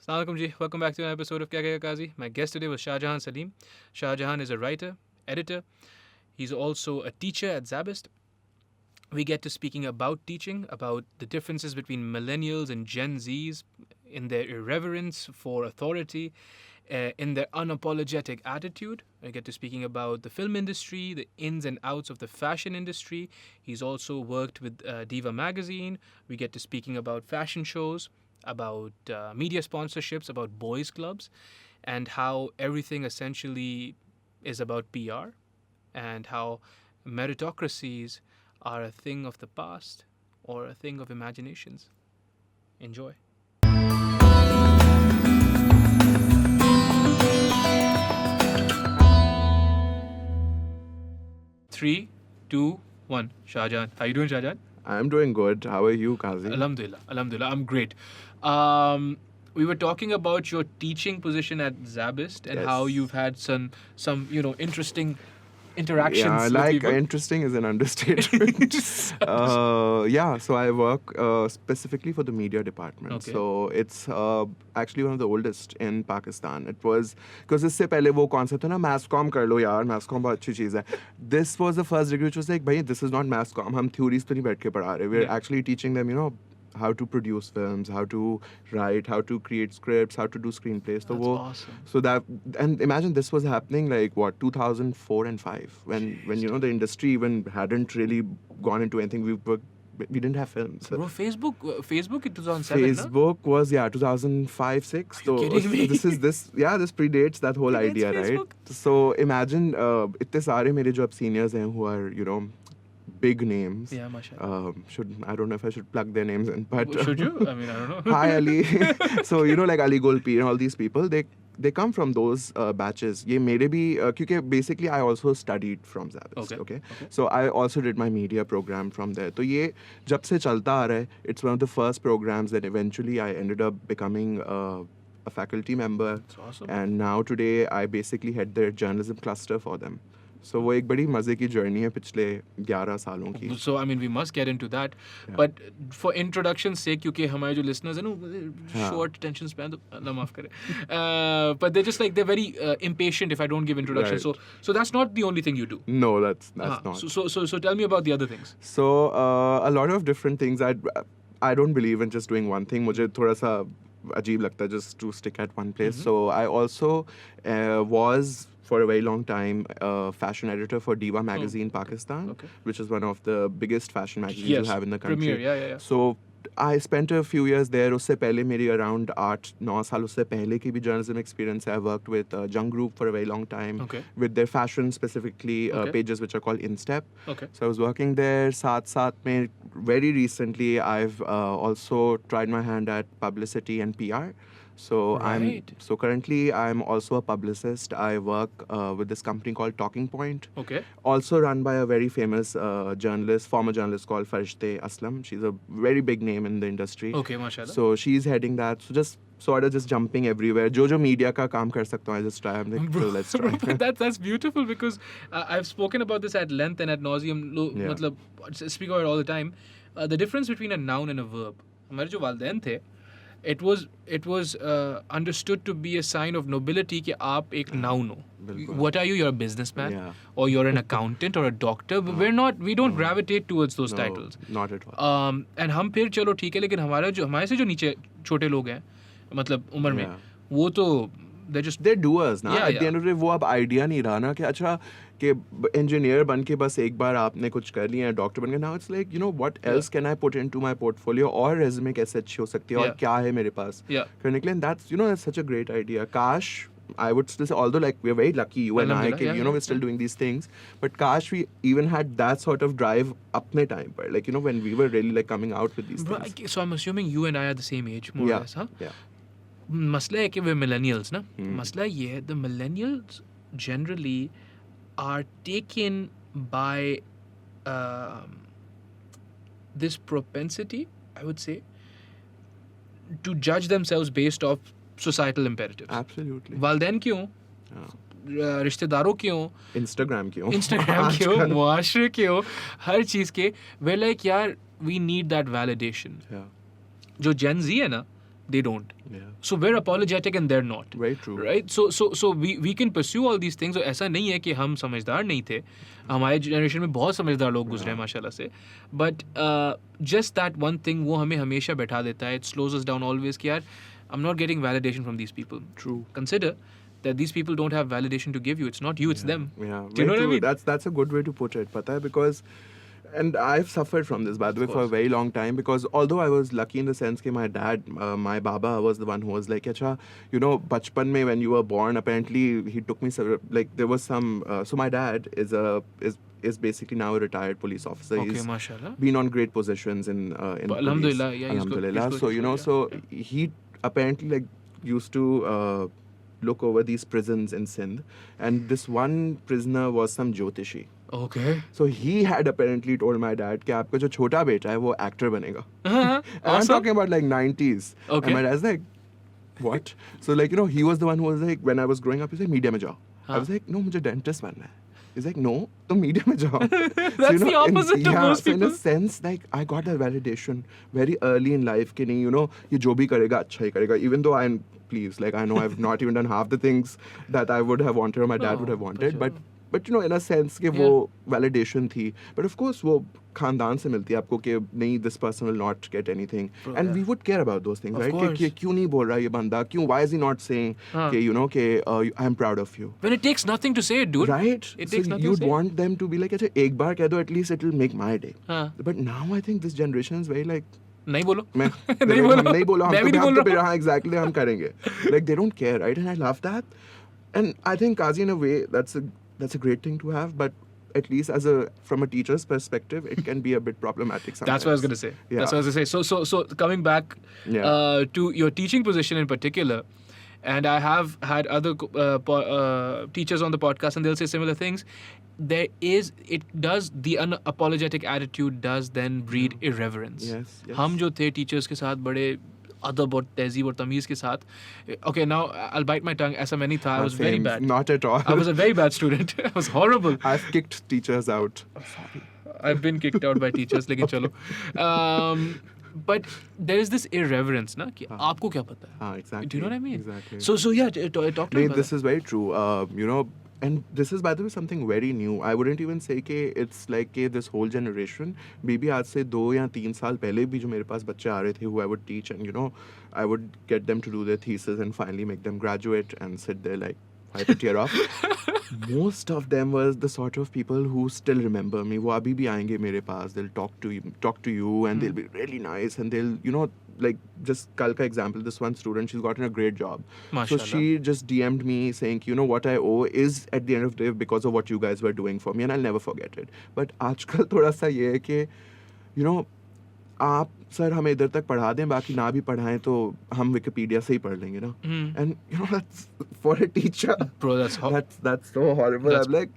Assalamu alaikum ji. Welcome back to an episode of Kahe, Kazi. My guest today was Shahjehan Saleem. Shahjehan is a writer, editor. He's also a teacher at Zabist. We get to speaking about teaching, about the differences between millennials and Gen Zs in their irreverence for authority, in their unapologetic attitude. We get to speaking about the film industry, the ins and outs of the fashion industry. He's also worked with Diva magazine. We get to speaking about fashion shows, about media sponsorships, about boys clubs, and how everything essentially is about PR, and how meritocracies are a thing of the past or a thing of imaginations. Enjoy. Three, two, one. Shahjehan. How you doing, Shahjehan? I'm doing good. How are you, Kazi? Alhamdulillah. Alhamdulillah. I'm great. We were talking about your teaching position at Zabist and how Yes. you've had some interesting interactions Yeah, with like people. interesting is an understatement. So I work specifically for the media department. Okay. So it's actually one of the oldest in Pakistan. It was because इससे पहले वो कौन सा था ना mass comm कर लो यार, mass comm बहुत अच्छी चीज़ है. This was the first degree which was like, भाई this is not mass comm. हम theories तो नहीं बैठ के पढ़ा रहे. We're Yeah. actually teaching them, how to produce films, how to write, how to create scripts, how to do screenplays. So That's वो, awesome. so that, and imagine this was happening like what 2004 and 5 when the industry even hadn't really gone into anything. We didn't have films. Bro, Facebook in 2007, na? Facebook was 2005 6. So kidding me? this predates that whole Predates idea, Facebook? right? So imagine इतने सारे मेरे जो अब seniors हैं who are big names. Yeah, mashallah. I don't know if I should plug their names in, but Should you? I mean, I don't know. Hi Ali. So like Ali Golpi and all these people, they come from those batches. ये मेरे भी क्योंकि basically I also studied from Zabist. Okay. So I also did my media program from there. तो ये जब से चलता आ रहा है, it's one of the first programs that eventually I ended up becoming a faculty member. That's awesome. And now today I basically head their journalism cluster for them. So वो एक बड़ी मजे की journey है पिछले 11 सालों की. So, I mean, we must get into that. Yeah. But for introduction's sake, क्योंकि हमारे जो listeners हैं ना, short attention span, तो अल्लाह माफ करे. But they're just like, they're very impatient if I don't give introduction. Right. So that's not the only thing you do. No, that's हाँ, not. So tell me about the other things. So a lot of different things. I don't believe in just doing one thing. मुझे थोड़ा सा अजीब लगता है just to stick at one place. So I also was for a very long time fashion editor for Diva magazine Pakistan, which is one of the biggest fashion magazines you have in the country. Premier, yeah. So I spent a few years there. उससे पहले मेरी around 8-9 साल उससे पहले की भी journalism experience है. I worked with Jung Group for a very long time with their fashion specifically pages which are called Instep. Okay. So I was working there. साथ में very recently I've also tried my hand at publicity and PR. So Right. currently I'm also a publicist. I work with this company called Talking Point. Okay. Also run by a very famous former journalist called Farishte Aslam. She's a very big name in the industry. Okay, mashallah. So she's heading that. So just sort of just jumping everywhere. जो media का काम कर सकता हूँ, I just try. I'm like, so let's try. But that's beautiful because I've spoken about this at length and at nauseum. Yeah. मतलब speak about it all the time. The difference between a noun and a verb. हमारे जो वालदैन थे, it was understood to be a sign of nobility कि आप एक noun हो. What are you? You're a businessman, or you're an accountant or a doctor. We don't gravitate towards those titles. Not at all. And हम फिर चलो ठीक है, लेकिन हमारे से जो नीचे छोटे लोग हैं, मतलब उम्र में, वो तो they're doers ना. At the end of the day वो अब idea नहीं रहा ना कि अच्छा कि engineer बन के बस एक बार आपने कुछ कर लिया, doctor बन के. Now it's like, what else can I put into my portfolio, और resume कैसे अच्छी हो सकती है, और क्या है मेरे पास करने के लिए. And that's such a great idea. काश, I would still say, although like we're very lucky, you and I, we're still doing these things, but kash we even had that sort of drive apne time par, like when we were really like coming out with these things. So I'm assuming you and I are the same age, more or less, huh? Yeah. मसला है कि we're millennials, ना? मसला ये है, the millennials generally are taken by this propensity, I would say, to judge themselves based off societal imperatives. Absolutely. वालदैन क्यों? रिश्तेदारों क्यों? Instagram क्यों? मुआशरे क्यों? हर चीज़ के we're like यार we need that validation. Yeah. जो Gen Z है ना, they don't. Yeah. So we're apologetic and they're not. Very true. Right? So we can pursue all these things. और ऐसा नहीं है कि हम समझदार नहीं थे. हमारे जनरेशन में बहुत समझदार लोग गुजरे हैं माशाल्लाह से. But just that one thing वो हमें हमेशा बैठा देता है. It slows us down always कि यार I'm not getting validation from these people. True. Consider that these people don't have validation to give you. It's not you, it's them. Yeah. Do you know what I mean? That's a good way to put it, pata hai, because and I've suffered from this, by the way, for a very long time, because although I was lucky in the sense that my dad, my baba was the one who was like, acha, you know, bachpan mein when you were born, apparently he took me, like there was some, so my dad is basically now a retired police officer. Okay, He's mashallah. been on great positions in police. Alhamdulillah, yeah, Alhamdulillah. he's So, good, you know, yeah. so he apparently like used to look over these prisons in Sindh, and this one prisoner was some Jyotishi. Okay. So he had apparently told my dad कि आपका जो छोटा बेटा है वो actor बनेगा. Uh-huh. And I'm talking about like 90s. Okay. And my dad's like, what? So like, you know, he was the one who was like, when I was growing up, he's like, media में जाओ. I was like, no, मुझे dentist बनना है. He's like, no, तुम media में जाओ. That's the opposite of most so in people. a sense, like, I got that validation very early in life कि नहीं, you know, ये जो भी करेगा अच्छा ही करेगा. Even though please, like, I know I've not even done half the things that I would have wanted or my dad would have wanted, but you know, in a sense कि वो validation थी. But of course वो खानदान से मिलती है आपको कि नहीं, this person will not get anything. And we would care about those things, Of right? course. कि क्यों नहीं बोल रहा ये बंदा, क्यों, why is he not saying कि, you know, कि I'm proud of you. When it takes nothing to say it, dude. Right? It So takes nothing you'd to say. want them to be like, अच्छा एक बार कह दो, at least it will make my day. हाँ. But now I think this generation is very like, नहीं बोलो. मैं नहीं बोलो. हम नहीं बोलो, मैं भी नहीं बोल रहा हूँ. हाँ, exactly, हम करेंगे. Like they don't care, right? And I love that. And I think Kazi, in a way, that's a great thing to have, but at least from a teacher's perspective, it can be a bit problematic sometimes. That's what I was going to say. Yeah. That's what I was going to say. So coming back to your teaching position in particular, and I have had other teachers on the podcast, and they'll say similar things. The unapologetic attitude does then breed irreverence. Yes. हम जो थे teachers के साथ बड़े अदब और तहजीब और तमीज़ के साथ. Okay, now I'll bite my tongue. ऐसा मैं नहीं था. I was very Same. bad. Not at all. I was a very bad student. I was horrible. I've kicked teachers out. Sorry. I've been kicked out by teachers, लेकिन चलो. But there is this irreverence, ना कि आपको क्या पता है? Exactly. Do you know what I mean? Exactly. So yeah, talk to me about This that. is very true. You know, and this is, by the way, something very new. I wouldn't even say कि it's like कि this whole generation. Maybe आज से 2 या 3 साल पहले भी जो मेरे पास बच्चे आ रहे थे, who I would teach, and you know, I would get them to do their thesis and finally make them graduate and sit there like, wipe a tear off. Most of them was the sort of people who still remember me. वो अभी भी आएंगे मेरे पास. They'll talk to you, and they'll be really nice, and they'll, you know, like just kal ka example, this one student, she's gotten a great job. Mashallah. So she just DM'd me saying, you know, what I owe is at the end of the day because of what you guys were doing for me, and I'll never forget it. But आजकल थोड़ा सा ये है कि, you know, आप sir हमें इधर तक पढ़ा दें, बाकी ना भी पढ़ाएं तो हम विकिपीडिया से ही पढ़ लेंगे ना. And you know, that's for a teacher. Bro, that's that's so horrible. I'm like,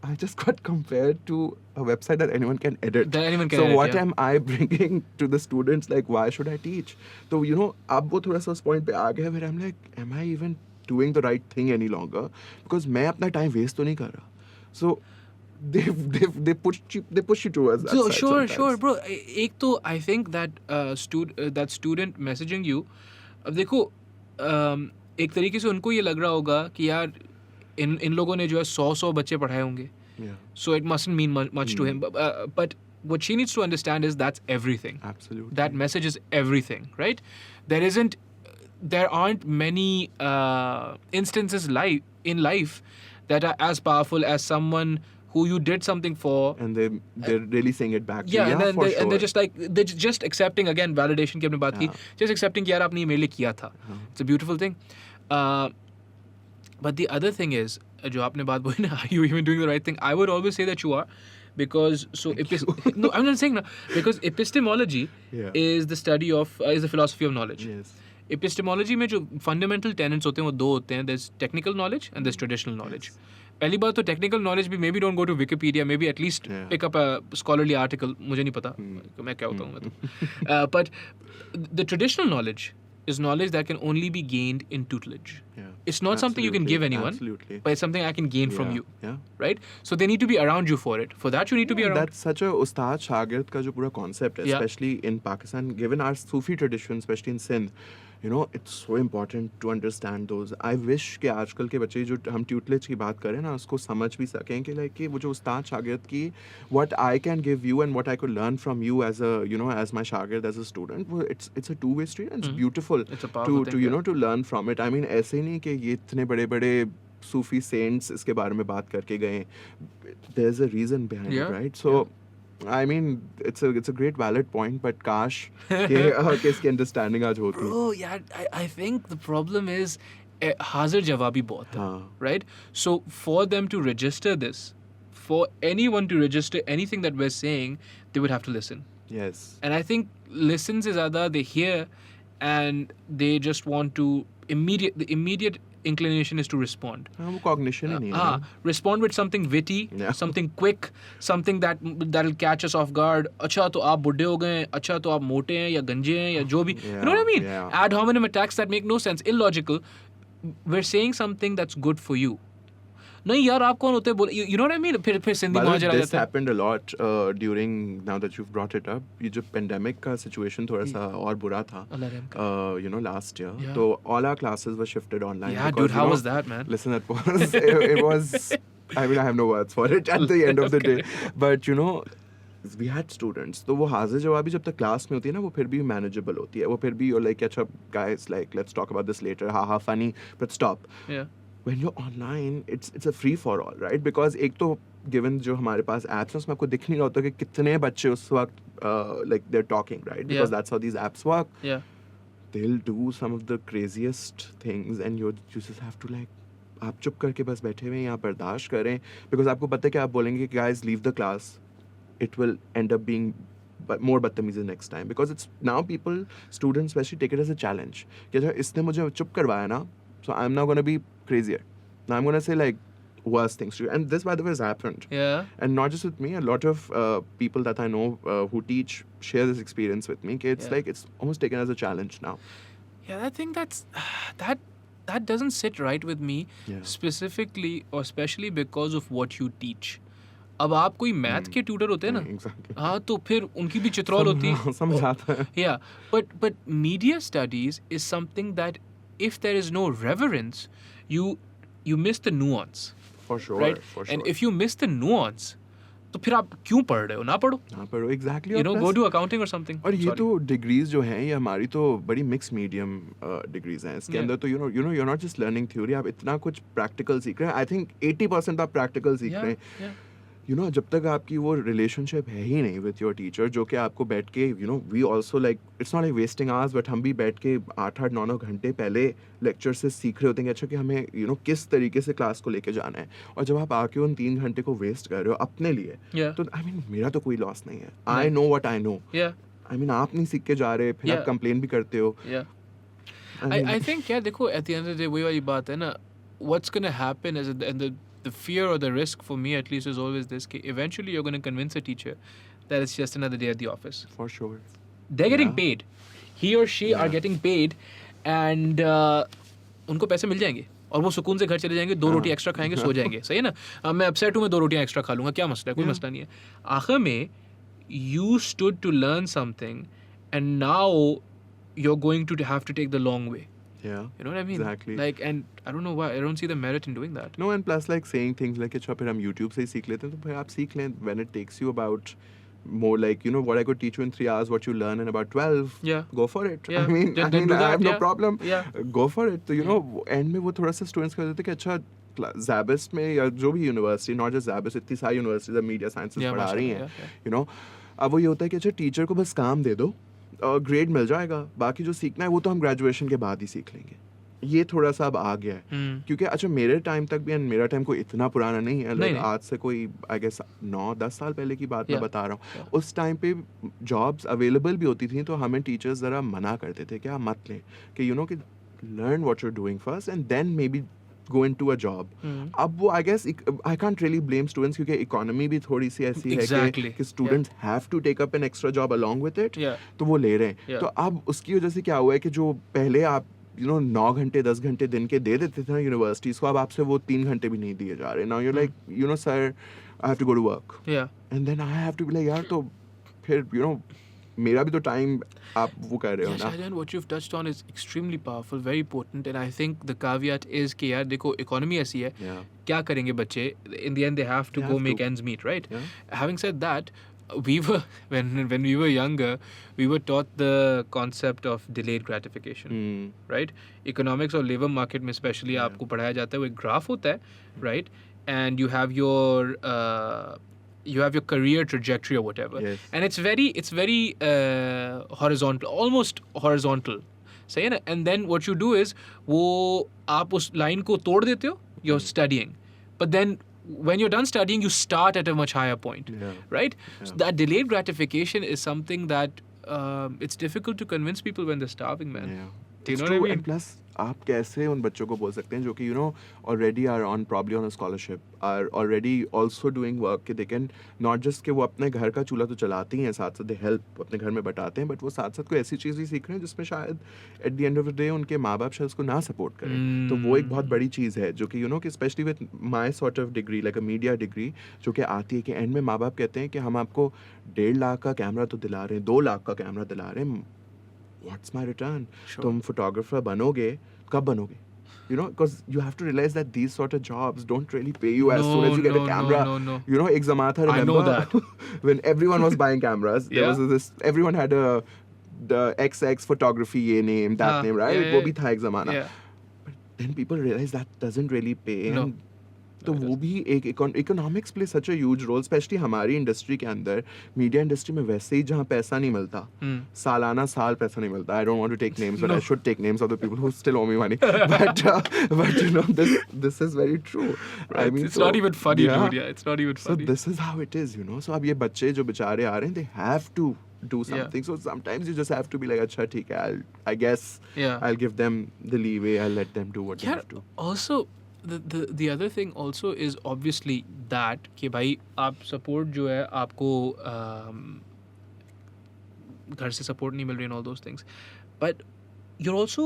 I just got compared to a website that anyone can edit. That anyone can so edit, what yeah. am I bringing to the students? Like, why should I teach? So, you know, अब वो थोड़ा सा उस point पे आ गया where I'm like, am I even doing the right thing any longer? Because मैं अपना time waste तो नहीं कर रहा. So they push you towards that So side sure, sometimes. bro. एक तो I think that that student messaging you, अब देखो एक तरीके से उनको ये लग रहा होगा कि यार इन लोगों ने जो है 100 बच्चे पढ़ाए होंगे. Yeah. So it mustn't mean much to him. But what she needs to understand is that's everything. Absolutely. That message is everything, right? There aren't many instances in life that are as powerful as someone who you did something for. And they're really saying it back to Yeah, you. and then for and they're sure. they're just accepting, again, validation की अपने बात की, just accepting कि यार आपने ये मेरे लिए किया था. It's a beautiful thing. But the other thing is, जो आपने बात बोली ना, are you even doing the right thing? I would always say that you are, because no, I'm not saying no, because epistemology is the study of is the philosophy of knowledge. Yes. Epistemology में जो fundamental tenets होते हैं वो 2 होते हैं. There's technical knowledge and there's traditional knowledge. पहली बात तो technical knowledge भी maybe don't go to Wikipedia, maybe at least pick up a scholarly article. मुझे नहीं पता मैं क्या होता हूँ मैं तो. But the traditional knowledge is knowledge that can only be gained in tutelage. Yeah. it's not something you can give anyone, Absolutely. but it's something I can gain from you, Yeah. right? So they need to be around you for it. For that, you need to be around. That's such a ustad shagird ka jo pura concept hai, Yeah. especially in Pakistan, given our Sufi tradition, especially in Sindh. You know, it's so important to understand those. I wish कि आजकल के बच्चे जो हम tutelage की बात करें ना उसको समझ भी सकें कि like कि वो जो उस्ताद शागिर्द की what I can give you and what I could learn from you as a you know as my शागिर्द as a student, it's a two-way street and it's beautiful It's a powerful to thing, you know to learn from it. I mean ऐसे नहीं कि ये इतने बड़े-बड़े सूफी saints इसके बारे में बात करके गए. There's a reason behind it, right? So I mean, it's a great valid point, but kash कि इसकी understanding आज होती. Bro, yeah, I think the problem is hazir jawabi bahut hai, right? So for them to register this, for anyone to register anything that we're saying, they would have to listen. Yes. And I think listen se zyada they hear and they just want to the immediate inclination is to respond. वो cognition ही नहीं है ना. Respond with something witty, Yeah. something quick, something that'll catch us off guard. अच्छा तो आप बुड्ढे हो गए हैं, अच्छा तो आप मोटे हैं या गंजे हैं या जो भी. You know what I mean? Yeah. Ad hominem attacks that make no sense, illogical. We're saying something that's good for you. नहीं यार आप कौन होते बोले, you know what I mean? फिर सिंधी मुहाजिर आ This जाता है. happened a lot during now that you've brought it up. ये जो pandemic का situation थोड़ा सा और बुरा था. Allah रहम करे. You know last year. Yeah. So all our classes were shifted online. Yeah, because, dude, how you know, was that, man? Listen, it was. I mean, I have no words for it at the end of the day. But you know, we had students. तो वो हाजिर जवाबी जब तक class में होती है ना वो फिर भी manageable होती है. वो फिर भी you're like अच्छा guys like let's talk about this later. Ha funny, but stop. Yeah. When you're online, it's a free for all, right? Because एक तो given जो हमारे पास apps हैं उसमें आपको दिख नहीं रहा होता कि कितने बच्चे उस वक्त like they're talking, right? Because that's how these apps work. Yeah. They'll do some of the craziest things and you just have to like आप चुप करके बस बैठे हुए हैं यहाँ बर्दाश्त करें because आपको पता है कि आप बोलेंगे कि guys leave the class, it will end up being more बदतमीजी next time because it's now people students especially take it as a challenge कि अच्छा इसने मुझे चुप करवाया ना so I'm now going to be crazier. Now I'm going to say like worse things to you. And this, by the way, has happened. Yeah. And not just with me. A lot of people that I know who teach share this experience with me. It's like it's almost taken as a challenge now. Yeah, I think that doesn't sit right with me specifically or especially because of what you teach. अब आप कोई math के tutor होते हैं ना, हाँ तो फिर उनकी भी चित्रौल होती है. समझ आता है. Yeah, but media studies is something that if there is no reverence, you miss the nuance. For sure, right? For sure. And if you miss the nuance, तो फिर आप क्यों पढ़ रहे हो? ना पढ़ो. ना पढ़ो, exactly. You know, go do accounting or something. और ये तो degrees जो हैं ये हमारी तो बड़ी mixed medium degrees हैं. इसके अंदर तो you know you're not just learning theory, आप इतना कुछ practical सीख रहे हैं. I think 80% आप practical सीख रहे हैं. You know, जब तक आपकी वो relationship है ही नहीं with your teacher, जो कि आपको बैठ के, you know, we also like, it's not like wasting hours, but हम भी बैठ के 8-8, 9-9 घंटे पहले lecture से सीख रहे होते हैं कि अच्छा कि हमें, you know, किस तरीके से क्लास को लेके जाना है. और जब आप आके उन 3 घंटे को waste कर रहे हो अपने लिए, तो I mean, मेरा तो कोई loss नहीं है. I know what I know. I mean, आप नहीं सीख के जा रहे, फिर आप complain भी करते हो. I think, देखो, at the end of the day, वही वाली बात है ना, what's going to happen is, and the fear or the risk for me at least is always this, कि eventually you're going to convince a teacher that it's just another day at the office. For sure. They're getting paid. He or she are getting paid and उनको पैसे मिल जाएंगे और वो सुकून से घर चले जाएंगे, 2 रोटी एक्स्ट्रा खाएंगे, सो जाएंगे. सही है ना? मैं अपसेट हूँ, मैं 2 रोटियाँ एक्स्ट्रा खा लूँगा, क्या मसला है? कोई मसला नहीं है. आखिर में you stood to learn something and now you're going to have to take the long way. Yeah. You know what I mean? Exactly. Like, and I don't know why, I don't see the merit in doing that. No, and plus like saying things like अच्छा फिर हम YouTube से ही सीख लेते हैं, तो फिर आप सीख लें when it takes you about more like, you know, what I could teach you in 3 hours, what you learn in about 12. Yeah. Go for it. Yeah. I mean, I have no problem. Yeah. Go for it. तो you know, end में वो थोड़ा सा students कर देते कि अच्छा Zabist में या जो भी university, not just Zabist, इतनी सारी universities of media sciences पढ़ा रही हैं, you know, अब वो ये होता है कि अच्छा टीचर को बस काम दे दो, ग्रेड मिल जाएगा, बाकी जो सीखना है वो तो हम ग्रेजुएशन के बाद ही सीख लेंगे. ये थोड़ा सा अब आ गया है क्योंकि अच्छा मेरे टाइम तक भी, एंड मेरा टाइम कोई इतना पुराना नहीं है, लाइक आज से कोई आई गेस 9-10 साल पहले की बात मैं बता रहा हूँ. उस टाइम पे जॉब्स अवेलेबल भी होती थी तो हमें टीचर्स ज़रा मना करते थे कि आप मत लें, कि यू नो कि learn what you are doing first and then maybe go into a job. अब वो I guess I can't really blame students क्योंकि economy भी थोड़ी सी ऐसी है कि students have to take up an extra job along with it. तो वो ले रहे हैं. तो अब उसकी वजह से क्या हुआ है कि जो पहले आप 9 घंटे 10 घंटे दिन के दे देते थे ना यूनिवर्सिटीज को, अब आपसे वो 3 घंटे भी नहीं दिए जा रहे. Now you're like, sir, I have to go to work. Yeah. And then I have to be like, यार तो फिर मेरा भी तो टाइम आप वो कर रहे हो Yeah, ना. Shahjehan, what you've touched on is extremely powerful, very potent, and I think the caveat is कि यार देखो economy ऐसी है, Yeah. क्या करेंगे बच्चे? In the end, they have to They go have make to. ends meet, right? Yeah. Having said that, we were when we were younger, we were taught the concept of delayed gratification, right? Economics और labor market में especially Yeah. आपको पढ़ाया जाता है, वो एक graph होता है, right? And you have your career trajectory or whatever. Yes. And it's very horizontal, almost horizontal. सही है ना? And then what you do is वो आप उस line को तोड़ देते हो, you're studying. But then when you're done studying, you start at a much higher point, Yeah. right? Yeah. So that delayed gratification is something that it's difficult to convince people when they're starving, man. Yeah. Do you It's know what I true. mean? And plus आप कैसे उन बच्चों को बोल सकते हैं जो कि already are on probably on a scholarship, are already also doing work, कि they can not just कि वो अपने घर का चूल्हा तो चलाती हैं, साथ साथ they help अपने घर में बटाते हैं, but वो साथ साथ कोई ऐसी चीज़ भी सीख रहे हैं जिसमें शायद at the end of the day उनके माँ बाप शायद उसको ना सपोर्ट करें. तो वो एक बहुत बड़ी चीज़ है जो कि कि especially with my sort of degree, like a media degree, जो कि आती है कि एंड में माँ बाप कहते हैं कि हम आपको 1.5 लाख का कैमरा तो दिला रहे हैं, 2 लाख का कैमरा दिला रहे हैं, what's my return? Sure. तुम photographer बनोगे, कब बनोगे? Because you have to realize that these sort of jobs don't really pay you as soon as you get a camera. No. एक ज़माना था, remember? I know that. When everyone was buying cameras, there was this, everyone had the XX photography ये name, that name, right? Yeah, वो भी था एक ज़माना. Yeah. But then people realize that doesn't really pay. No. And तो वो भी एक economics play such a huge role, specially हमारी इंडस्ट्री के अंदर, मीडिया इंडस्ट्री में वैसे ही जहाँ पैसा नहीं मिलता, सालाना साल पैसा नहीं मिलता. I don't want to take names, but I should take names of the people who still owe me money. But this is very true. I mean, it's not even funny, dude. Yeah, it's not even funny. So this is how it is, So अब ये बच्चे जो बेचारे आ रहे हैं, they have to do something. So sometimes you just have to be like, अच्छा ठीक है, I guess I'll give them the leeway, I'll let them do what they have to. Also, the other thing also is obviously that कि भाई आप support जो है आपको घर से support नहीं मिल रही and all those things, but you're also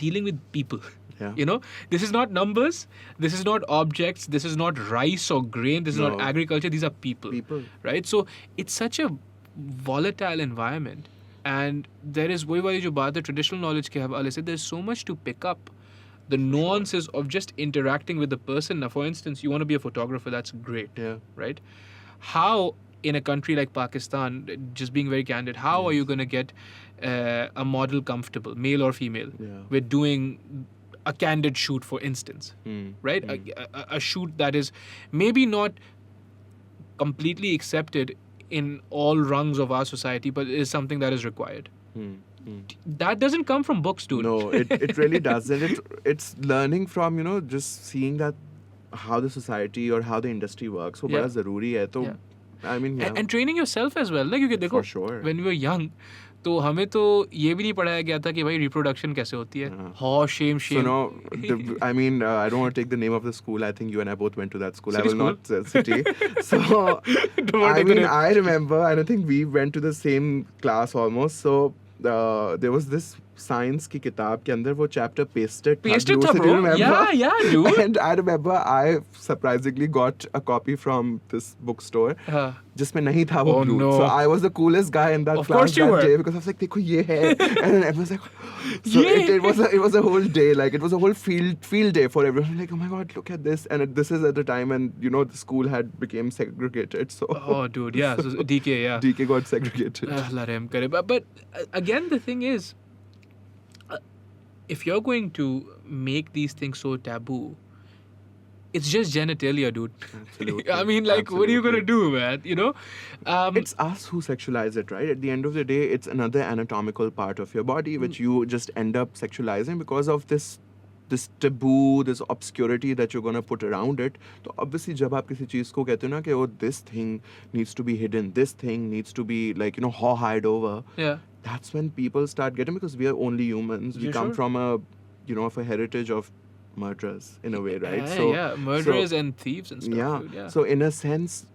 dealing with people. Yeah. This is not numbers, this is not objects, this is not rice or grain, this is not agriculture, these are people, right? So it's such a volatile environment, and there is वही वाली जो बात है traditional knowledge के हवाले से, there's so much to pick up. The nuances of just interacting with the person. Now, for instance, you want to be a photographer, that's great, right? How, in a country like Pakistan, just being very candid, how are you going to get a model comfortable, male or female, with doing a candid shoot, for instance, right? A shoot that is maybe not completely accepted in all rungs of our society, but is something that is required. That doesn't come from books, dude. No, it really doesn't. It's learning from, just seeing that how the society or how the industry works. वो बड़ा ज़रूरी है. तो I mean, and training yourself as well. Like, देखो, for sure. When we were young, तो हमें तो ये भी नहीं पढ़ाया गया था कि भाई reproduction कैसे होती है. Shame. So no, I mean, I don't want to take the name of the school. I think you and I both went to that school. City I will not school? city. So I mean, I remember, and I think we went to the same class almost. So there was this science की किताब के अंदर वो chapter pasted था, bro. Yeah, dude. And I remember I surprisingly got a copy from this bookstore जिसमें नहीं था वो glue. No. So I was the coolest guy in that of class that were. day because I was like, देखो ये है. And then everyone was like, so it was a whole day, like it was a whole field day for everyone. Like, oh my God, look at this. And this is at the time when the school had became segregated. So oh, dude, yeah. So DK, yeah. DK got segregated. Allah Rahim kare. But again, the thing is, if you're going to make these things so taboo, it's just genitalia, dude. Absolutely. I mean, like, what are you going to do, man? It's us who sexualize it, right? At the end of the day, it's another anatomical part of your body which you just end up sexualizing because of this taboo, this obscurity that you're going to put around it. So obviously, जब आप किसी चीज़ को कहते हो ना कि oh, this thing needs to be hidden, this thing needs to be like, hide over. Yeah. That's when people start getting, because we are only humans. We come from of a heritage of murderers in a way, right? Murderers and thieves and stuff. Yeah. So in a sense,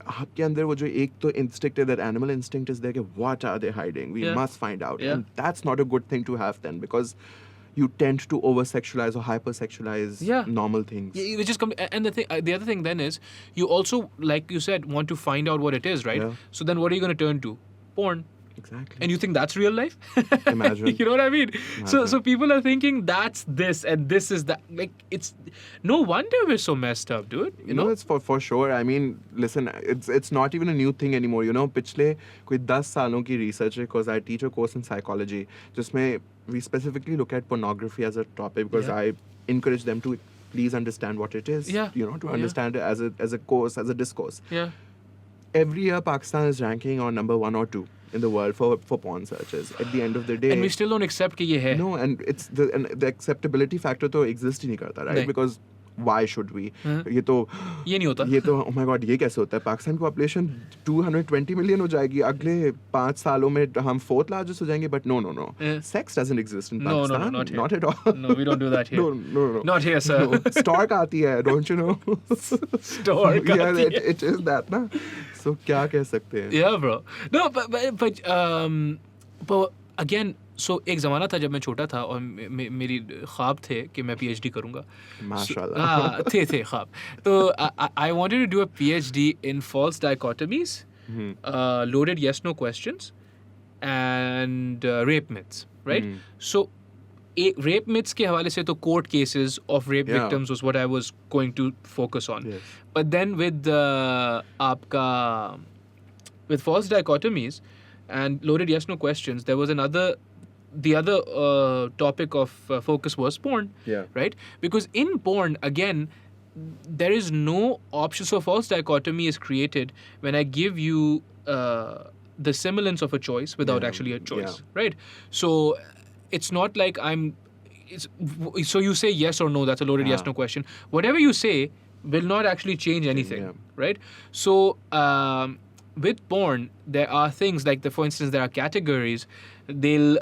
आपके अंदर वो जो एक तो instinct है, that animal instinct is there कि what are they hiding? We must find out. And that's not a good thing to have then, because you tend to over-sexualize or hyper-sexualize normal things. Yeah, which is and the other thing then is you also, like you said, want to find out what it is, right? Yeah. So then what are you going to turn to? Porn. Exactly. And you think that's real life? Imagine. You know what I mean? So people are thinking that's this and this is that. Like, it's no wonder we're so messed up, dude. You know? It's for sure. I mean, listen, it's not even a new thing anymore. You know, पिछले कोई 10 सालों की research है, because I teach a course in psychology, जिसमें we specifically look at pornography as a topic, because I encourage them to please understand what it is. Yeah. You know, to understand it as a course, as a discourse. Yeah. Every year, Pakistan is ranking on number 1 or 2 in the world for porn searches. At the end of the day, And we still don't accept कि ये है. no, and the acceptability factor तो exist ही नहीं करता, right? नहीं. Because why should we? ये ये नहीं होता. oh my god, ये कैसे होता है? पाकिस्तान की population 220 million हो जाएगी अगले 5 सालों में, हम 4th largest हो जाएंगे. But no. Sex doesn't exist in Pakistan. No, not here. Not at all. No, we don't do that here. No. Not here, sir. No. Stork आती है, don't you know? Stork Yeah, आती है. it is that ना. So क्या कह सकते हैं? Yeah, bro. No, but again, so एक ज़माना था जब मैं छोटा था और मेरी ख्वाब थे कि मैं PhD करूँगा. माशाल्लाह. थे ख्वाब. तो I wanted to do a PhD in false dichotomies, loaded yes/no questions, and rape myths, right? So rape myths के हवाले से तो court cases of rape victims was what I was going to focus on. Yes. But then with with false dichotomies and loaded yes/no questions, there was the other topic of focus was porn. Yeah. Right? Because in porn, again, there is no option. So false dichotomy is created when I give you the semblance of a choice without actually a choice. Right? So it's not like so you say yes or no, that's a loaded yes/no question. Whatever you say will not actually change anything. Right? So with porn, there are things like for instance, there are categories. They'll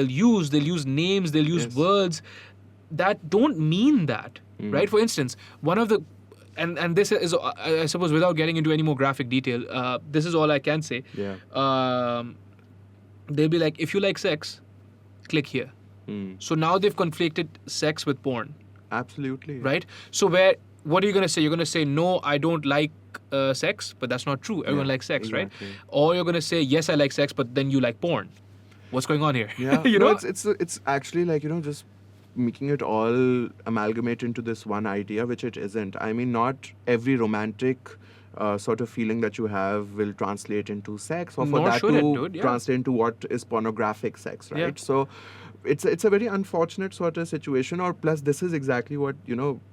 use names, they'll use words that don't mean that, right? For instance, one of the and this is, I suppose, without getting into any more graphic detail, this is all I can say. They'll be like, if you like sex, click here. So now they've conflicted sex with porn. Absolutely. Right? So what are you going to say? You're going to say, no, I don't like sex, but that's not true. Everyone likes sex, right? Or you're going to say, yes, I like sex, but then you like porn. What's going on here? Yeah. You know? It's actually like, just making it all amalgamate into this one idea, which it isn't. I mean, not every romantic sort of feeling that you have will translate into sex, or for that to translate into what is pornographic sex, right? Yeah. So it's a very unfortunate sort of situation. Or plus, this is exactly what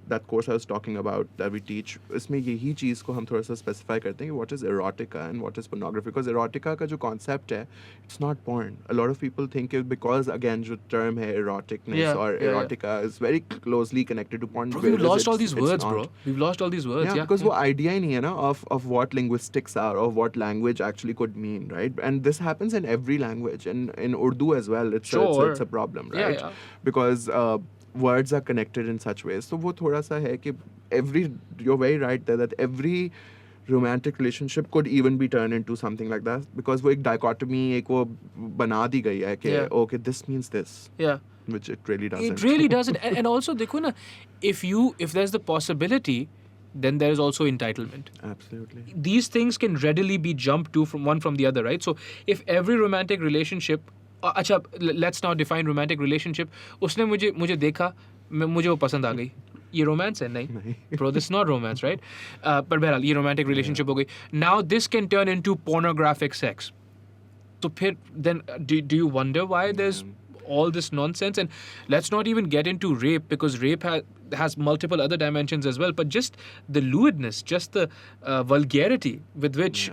that course I was talking about that we teach. इसमें यही चीज़ को हम थोड़ा सा specify करते हैं कि what is erotica and what is pornography. Because erotica का जो concept है, it's not porn. A lot of people think it because again जो term है eroticness or erotica is very closely connected to porn. Bro, we've lost all these words, bro. We've lost all these words. Yeah, because वो idea ही नहीं है ना of what linguistics are, of what language actually could mean, right? And this happens in every language, and in Urdu as well. It's a problem, right? Yeah. Because words are connected in such ways. So वो थोड़ा सा है कि you're very right there that every romantic relationship could even be turned into something like that, because वो एक dichotomy एक वो बना दी गई है कि okay, this means this. Yeah. Which it really doesn't. It really doesn't. And also, देखो ना, if there's the possibility, then there is also entitlement. Absolutely. These things can readily be jumped to from the other, right? So if every romantic relationship, अच्छा, let's now define romantic relationship. उसने मुझे देखा, मुझे वो पसंद आ गई. ये romance है नहीं. Bro, this is not romance, right? पर बहरहाल ये romantic relationship हो गई. Now this can turn into pornographic sex. So then do you wonder why there's all this nonsense? And let's not even get into rape, because rape has multiple other dimensions as well. But just the lewdness, just the vulgarity with which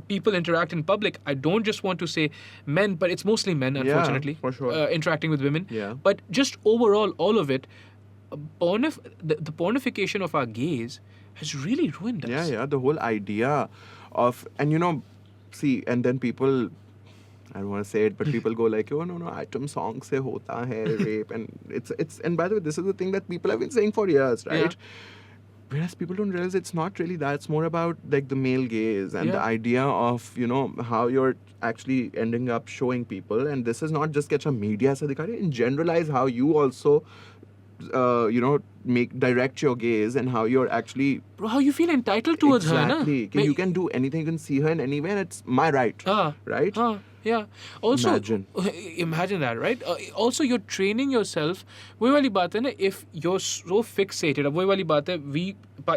people interact in public. I don't just want to say men, but it's mostly men, unfortunately, for sure. interacting with women. Yeah. But just overall, all of it, the pornification of our gaze has really ruined us. Yeah. The whole idea of, and see, and then people, I don't want to say it, but people go like, oh no, item song se hota hai rape, and it's and by the way, this is the thing that people have been saying for years, right? Whereas people don't realize it's not really that. It's more about like the male gaze and the Yeah. idea of, you know, how you're actually ending up showing people. And this is not just catch a media se dikha rahe, in generalize how you also, you know, direct your gaze and how you're actually Bro, how you feel entitled towards her, na? exactly. You can do anything, you can see her in any way, and it's my right. Right? Yeah. Also, Imagine. that, right? Also, you're training yourself. वही वाली बात है ना, if you're so fixated, अब वही वाली बात है,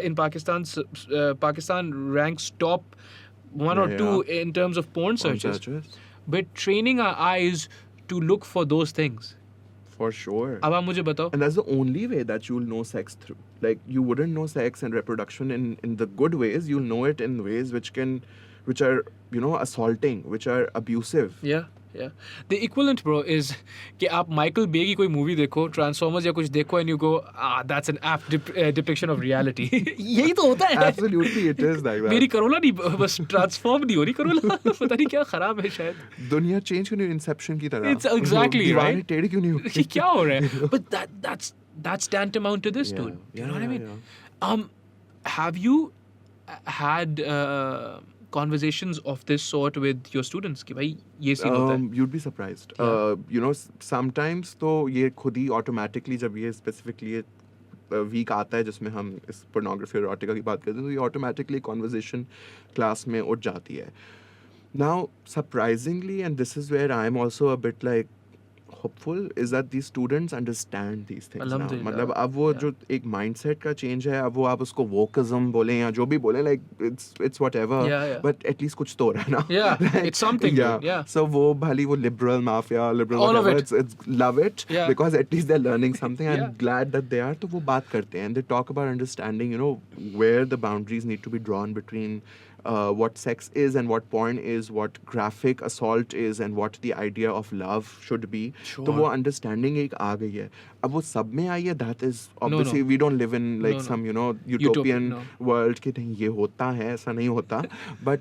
in Pakistan ranks top one or two in terms of porn searches. We're training our eyes to look for those things. For sure. अब आप मुझे बताओ. And that's the only way that you'll know sex through. Like, you wouldn't know sex and reproduction in the good ways. You'll know it in ways which are, you know, assaulting, which are abusive. Yeah. The equivalent, bro, is कि आप Michael Bay की कोई movie देखो, Transformers या कुछ देखो, and you go, that's an apt depiction of reality. यही तो होता है. Absolutely, it is like that. मेरी करोला नहीं, बस transform नहीं हो रही करोला. पता नहीं क्या खराब है शायद. दुनिया change क्यों नहीं Inception की तरह? It's exactly right. दीवारें टेढ़ी क्यों नहीं होती? ये क्या हो रहा है? But that's tantamount to this, dude. You know what I mean? Yeah. Have you had conversations of this sort with your students कि भाई ये scene होता है? You'd be surprised. You know, sometimes तो ये खुद ही automatically जब ये specifically वीक आता है जिसमें हम इस pornography और erotica की बात करते हैं तो ये automatically conversation class में उठ जाती है. Now, surprisingly, and this is where I'm also a bit like hopeful, is that these students understand these things now. मतलब अब वो जो एक mindset का change है, अब वो आप उसको wokeism बोलें या जो भी बोलें, like it's whatever, but at least कुछ तो हो रहा है ना. Yeah, like, it's something. Yeah. So वो भली वो liberal mafia, liberal all whatever, of it. it's love it because at least they're learning something. I'm glad that they are. तो वो बात करते हैं and they talk about understanding, you know, where the boundaries need to be drawn between what sex is and what porn is, what graphic assault is and what the idea of love should be. Sure. तो वो understanding एक आ गई है. अब वो सब में आई है, that is obviously we don't live in like some, you know, utopian world कि नहीं ये होता है, ऐसा नहीं होता. But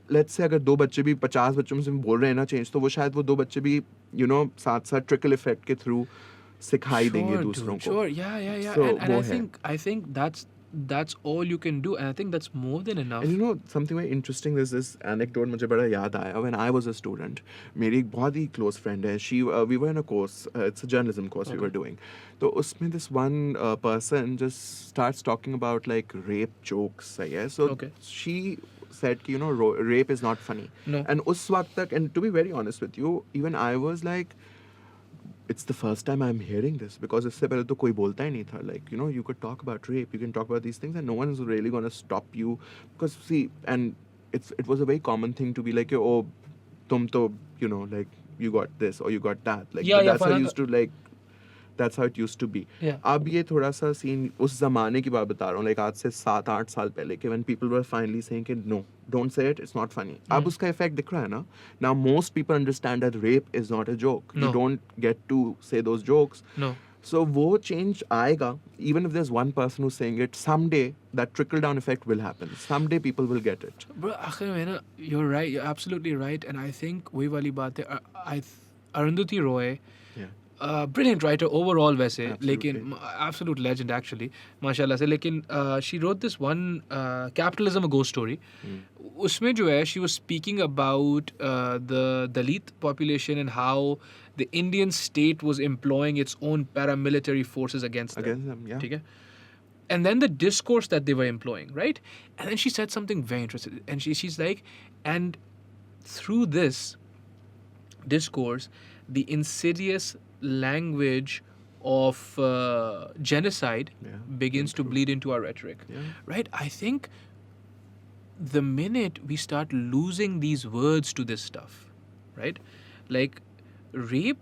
let's say अगर 2 बच्चे भी 50 बच्चों में से बोल रहे हैं ना change, तो वो शायद वो 2 बच्चे भी, you know, साथ-साथ trickle effect के through सिखाई देंगे दूसरों को. Sure, yeah. So, and I think that's all you can do, and I think that's more than enough. And you know something very interesting, there's this anecdote मुझे बड़ा याद आया. When I was a student, मेरी एक बहुत ही close friend है. We were in a course, it's a journalism course we were doing. तो उसमें this one person just starts talking about like rape jokes, I guess. So she said कि, you know, rape is not funny. No. And उस वक्त तक, and to be very honest with you, even I was like, it's the first time I'm hearing this because इससे पहले तो कोई बोलता ही नहीं था. Like, you know, you could talk about rape, you can talk about these things and no one is really going to stop you because see, and it was a very common thing to be like, oh, tum to, you know, like you got this or you got that. Like that's how used to like, that's how it used to be. अब ये थोड़ा सा scene उस ज़माने की बात बता रहा हूँ, like आज से 7-8 साल पहले कि when people were finally saying कि no, don't say it, it's not funny. अब उसका effect दिख रहा है ना. Now most people understand that rape is not a joke. No. You don't get to say those jokes. No. So वो change आएगा. Even if there's one person who's saying it, someday that trickle down effect will happen. Someday people will get it. Bro, आखिर में ना, you're right, you're absolutely right, and I think वही वाली बात है. Arundhati Roy, brilliant writer overall वैसे, लेकिन absolute legend actually, माशाल्लाह से. लेकिन she wrote this one Capitalism a Ghost Story. उसमें जो है, she was speaking about the Dalit population and how the Indian state was employing its own paramilitary forces against them. Yeah. ठीक है? And then the discourse that they were employing, right? And then she said something very interesting. And she's like, and through this discourse, the insidious language of genocide begins to bleed into our rhetoric. Right? I think the minute we start losing these words to this stuff, right? Like, rape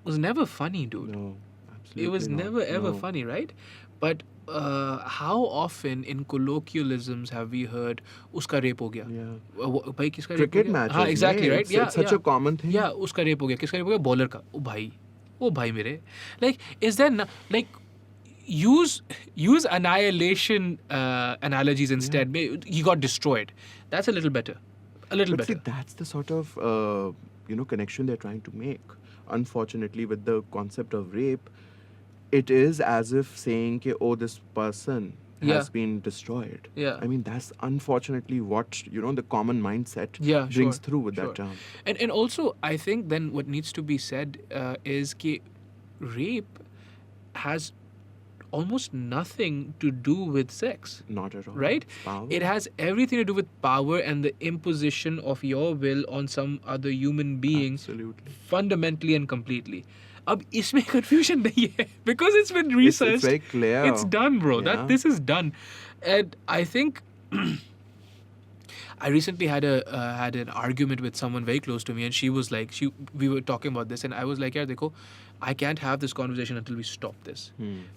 was never funny, dude. No, absolutely it was not. never ever No. funny, right? But how often in colloquialisms have we heard uska rape ho gaya? Bhai kiska rape Cricket ho gaya? matches. हाँ, exactly, right? It's such a common thing. Yeah, uska rape ho gaya. Kiska rape ho gaya? Bowler ka. Oh bhai mere. Like, is there like use annihilation analogies instead. He got destroyed. That's a little better. But see, that's the sort of connection they're trying to make. Unfortunately, with the concept of rape, it is as if saying, "Oh, this person Yeah. has been destroyed. Yeah. I mean, that's unfortunately what, the common mindset Yeah, brings sure, through with sure. that term. And also, I think then what needs to be said is that rape has almost nothing to do with sex. Not at all. Right? It's power. It has everything to do with power and the imposition of your will on some other human being. Absolutely. Fundamentally and completely. अब इसमें confusion नहीं है because it's been It's researched. very clear. It's done, bro. Yeah. This is done, and I think I recently had an argument with someone very close to me, and she was like, we were talking about this, and I was like, yeah, देखो, I can't have this conversation until we stop this.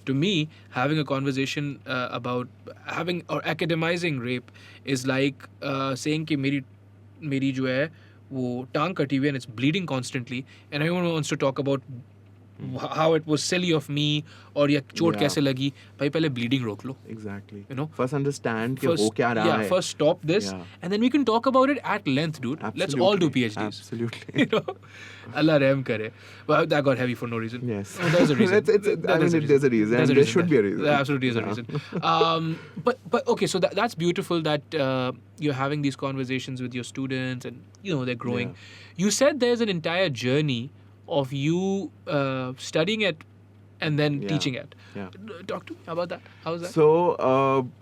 To me, having a conversation about having or academizing rape is like saying कि मेरी जो है वो टांग कटी हुई है and it's bleeding constantly, and everyone wants to talk about how it was silly of me or या चोट Yeah. कैसे लगी. भाई पहले bleeding रोक लो. Exactly. You know? First understand कि हो क्या रहा है. First stop this, Yeah. and then we can talk about it at length, dude. Let's all do Absolutely. PhDs. Absolutely. You know, Allah Rehm kare. Well, that got heavy for no reason. Yes. Oh, there's a reason. There's a reason. There's a There reason should be a reason. There absolutely is a Yeah. reason. But okay, so that's beautiful that you're having these conversations with your students, and they're growing. You said there's an entire journey of you studying it and then Yeah. teaching it. Yeah. Talk to me about that. How was that? So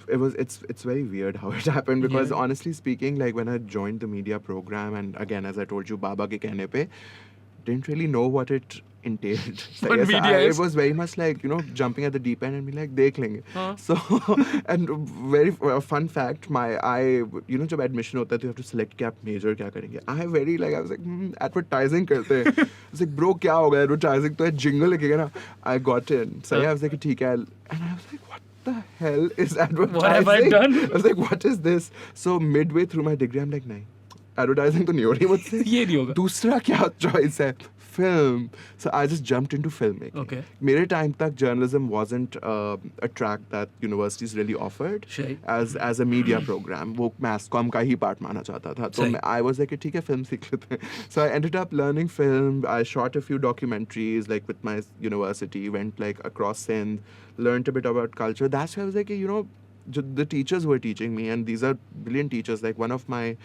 it's very weird how it happened because Yeah. honestly speaking, like when I joined the media program, and again as I told you, Baba ke kehne pe, didn't really know what it entailed. So What media it is? was very much like jumping at the deep end and be like dekh lenge. Huh. So and very fun fact, जब admission होता है तो you have to select कि आप major क्या करेंगे. I was like advertising करते हैं. I was like bro क्या होगा advertising तो है jingle लगेगा ना. I got in. So I was like ठीक है, and I was like what the hell is advertising? What have I done? I was like what is this? So midway through my degree I'm like नहीं, advertising तो नहीं हो रही मुझसे. ये नहीं होगा. दूसरा क्या choice है? Film. So I just jumped into filmmaking. Okay. मेरे time तक journalism wasn't a track that universities really offered Sure. as a media program. वो mass comm का ही part माना जाता था. So सही. I was like ठीक है film सीख लेते हैं. So I ended up learning film. I shot a few documentaries like with my university. Went like across Sindh. Learned a bit about culture. That's why I was like the teachers were teaching me, and these are brilliant teachers. Like one of my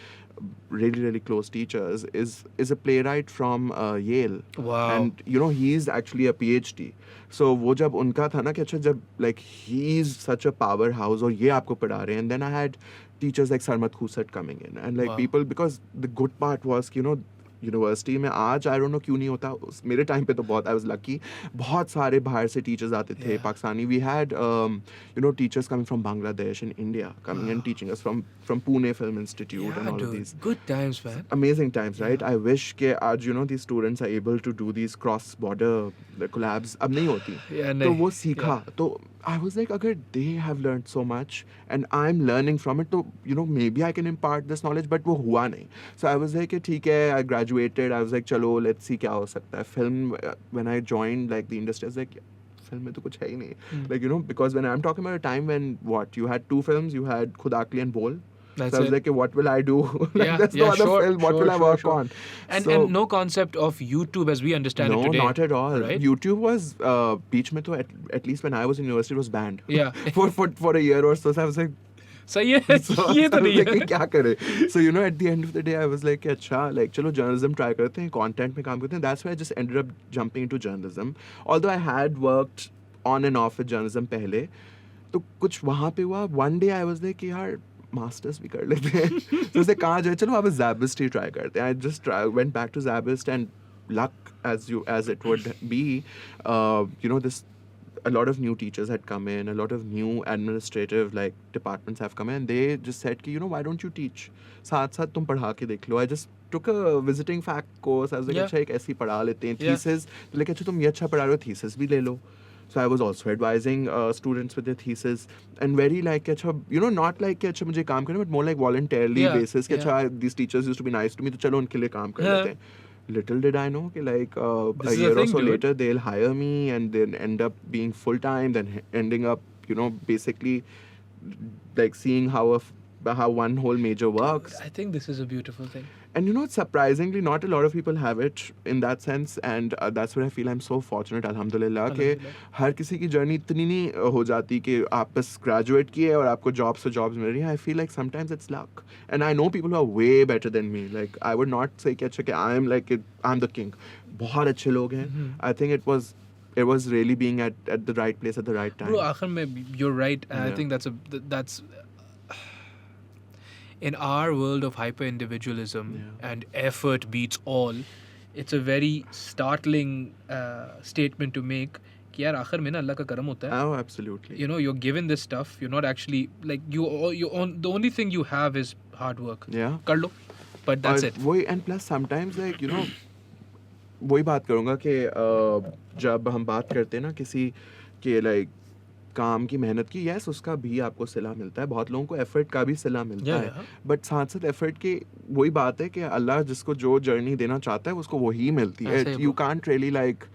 really really close teachers is a playwright from Yale. Wow. And he's actually a PhD. So वो जब उनका था ना कि अच्छा जब like he's such a powerhouse और ये आपको पढ़ा रहे हैं, and then I had teachers like Sarmat Khusat coming in, and like Wow. people, because the good part was university में आज आई डोंट नो क्यों नहीं होता, मेरे टाइम पे तो बहुत आई वाज लकी, बहुत सारे बाहर से टीचर्स आते थे Pakistani. We had teachers coming from Bangladesh and India coming and teaching us from Pune film institute and all of these. Good times, man. Amazing times, right? I wish के आज these students are able to do these cross border collabs. अब नहीं होती. तो वो सीखा. तो I was like, अगर they have learned so much and I'm learning from it, तो maybe I can impart this knowledge, but वो हुआ नहीं. So I was like, ठीक है, I graduated. I was like, चलो, let's see क्या हो सकता है. Film, when I joined like the industry, I was like, film में तो कुछ है ही नहीं. Like because when I'm talking about a time when you had 2 films, you had Khudakli and Bol. That's so I was it. like, what will I do? There's no other sure, film. What will I work on? And no concept of YouTube as we understand it today. No, not at all. Right? YouTube was beach mein to at least when I was in university, it was banned. Yeah. for a year or so. So I was like, सही है. ये तो नहीं है. क्या करे? So at the end of the day, I was like, अच्छा, like चलो journalism try करते हैं, content में काम करते हैं. That's why I just ended up jumping into journalism. Although I had worked on and off with journalism पहले, तो कुछ वहाँ पे हुआ. One day I was like, यार मास्टर्स भी कर लेते हैं. तो उससे कहाँ जाए, चलो अब Zabist ही ट्राई करते हैं. I just went back to Zabist, and luck as it would be, this a lot of new teachers had come in, a lot of new administrative like departments have come in, and they just said कि why don't you teach, साथ साथ तुम पढ़ा के देख लो. I just took a visiting fact course. I was like, अच्छा एक ऐसी पढ़ा लेते हैं. Thesis, like अच्छा तुम ये अच्छा पढ़ा रहे हो, thesis भी ले लो. So I was also advising students with their thesis, and very like not like कि अच्छा मुझे काम करना, but more like voluntarily basis कि अच्छा these teachers used to be nice to me, तो चलो उनके लिए काम कर लेते हैं. Little did I know कि like a year or so later they'll hire me, and then end up being full time, then ending up basically like seeing how one whole major works. I think this is a beautiful thing. And you know, surprisingly, not a lot of people have it in that sense, and that's where I feel I'm so fortunate, alhamdulillah, कि हर किसी की journey इतनी नहीं हो जाती कि आप बस ग्रेजुएट किए और आपको जॉब से जॉब्स मिल रही हैं. I feel like sometimes it's luck, and I know people who are way better than me. Like I would not say कि अच्छा कि I'm the king. बहुत अच्छे लोग हैं. I think it was really being at the right place at the right time. Bro, आखिर में you're right, and I Yeah. think that's in our world of hyper individualism Yeah. and effort beats all. It's a very startling statement to make. कि यार आखिर में ना अल्लाह का करम होता है. Oh, absolutely. You know, you're given this stuff. You're not actually like the only thing you have is hard work. Yeah. कर लो, but that's और it. वही, and plus sometimes like you know वही बात करूँगा कि जब हम बात करते हैं ना किसी के लाइक काम की मेहनत की, यस उसका भी आपको सिला मिलता है, बहुत लोगों को एफर्ट का भी सिला मिलता है, बट साथ साथ एफर्ट की वही बात है कि अल्लाह जिसको जो जर्नी देना चाहता है उसको वही मिलती है. You can't really like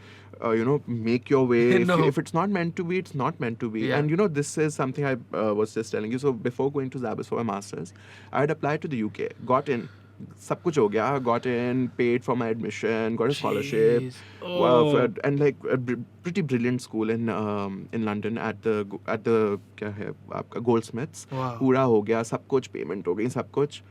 you know, make your way. No. If it's not meant to be, it's not meant to be. Yeah. And you know, this is something I was just telling you. So before going to Zabas for my masters, I had applied to the UK, got in, सब कुछ हो गया, got in, paid for my admission, got a scholarship, and like a pretty brilliant school in London at the क्या है आपका Goldsmiths. Wow. पूरा हो गया, सब कुछ payment हो गई, सब कुछ.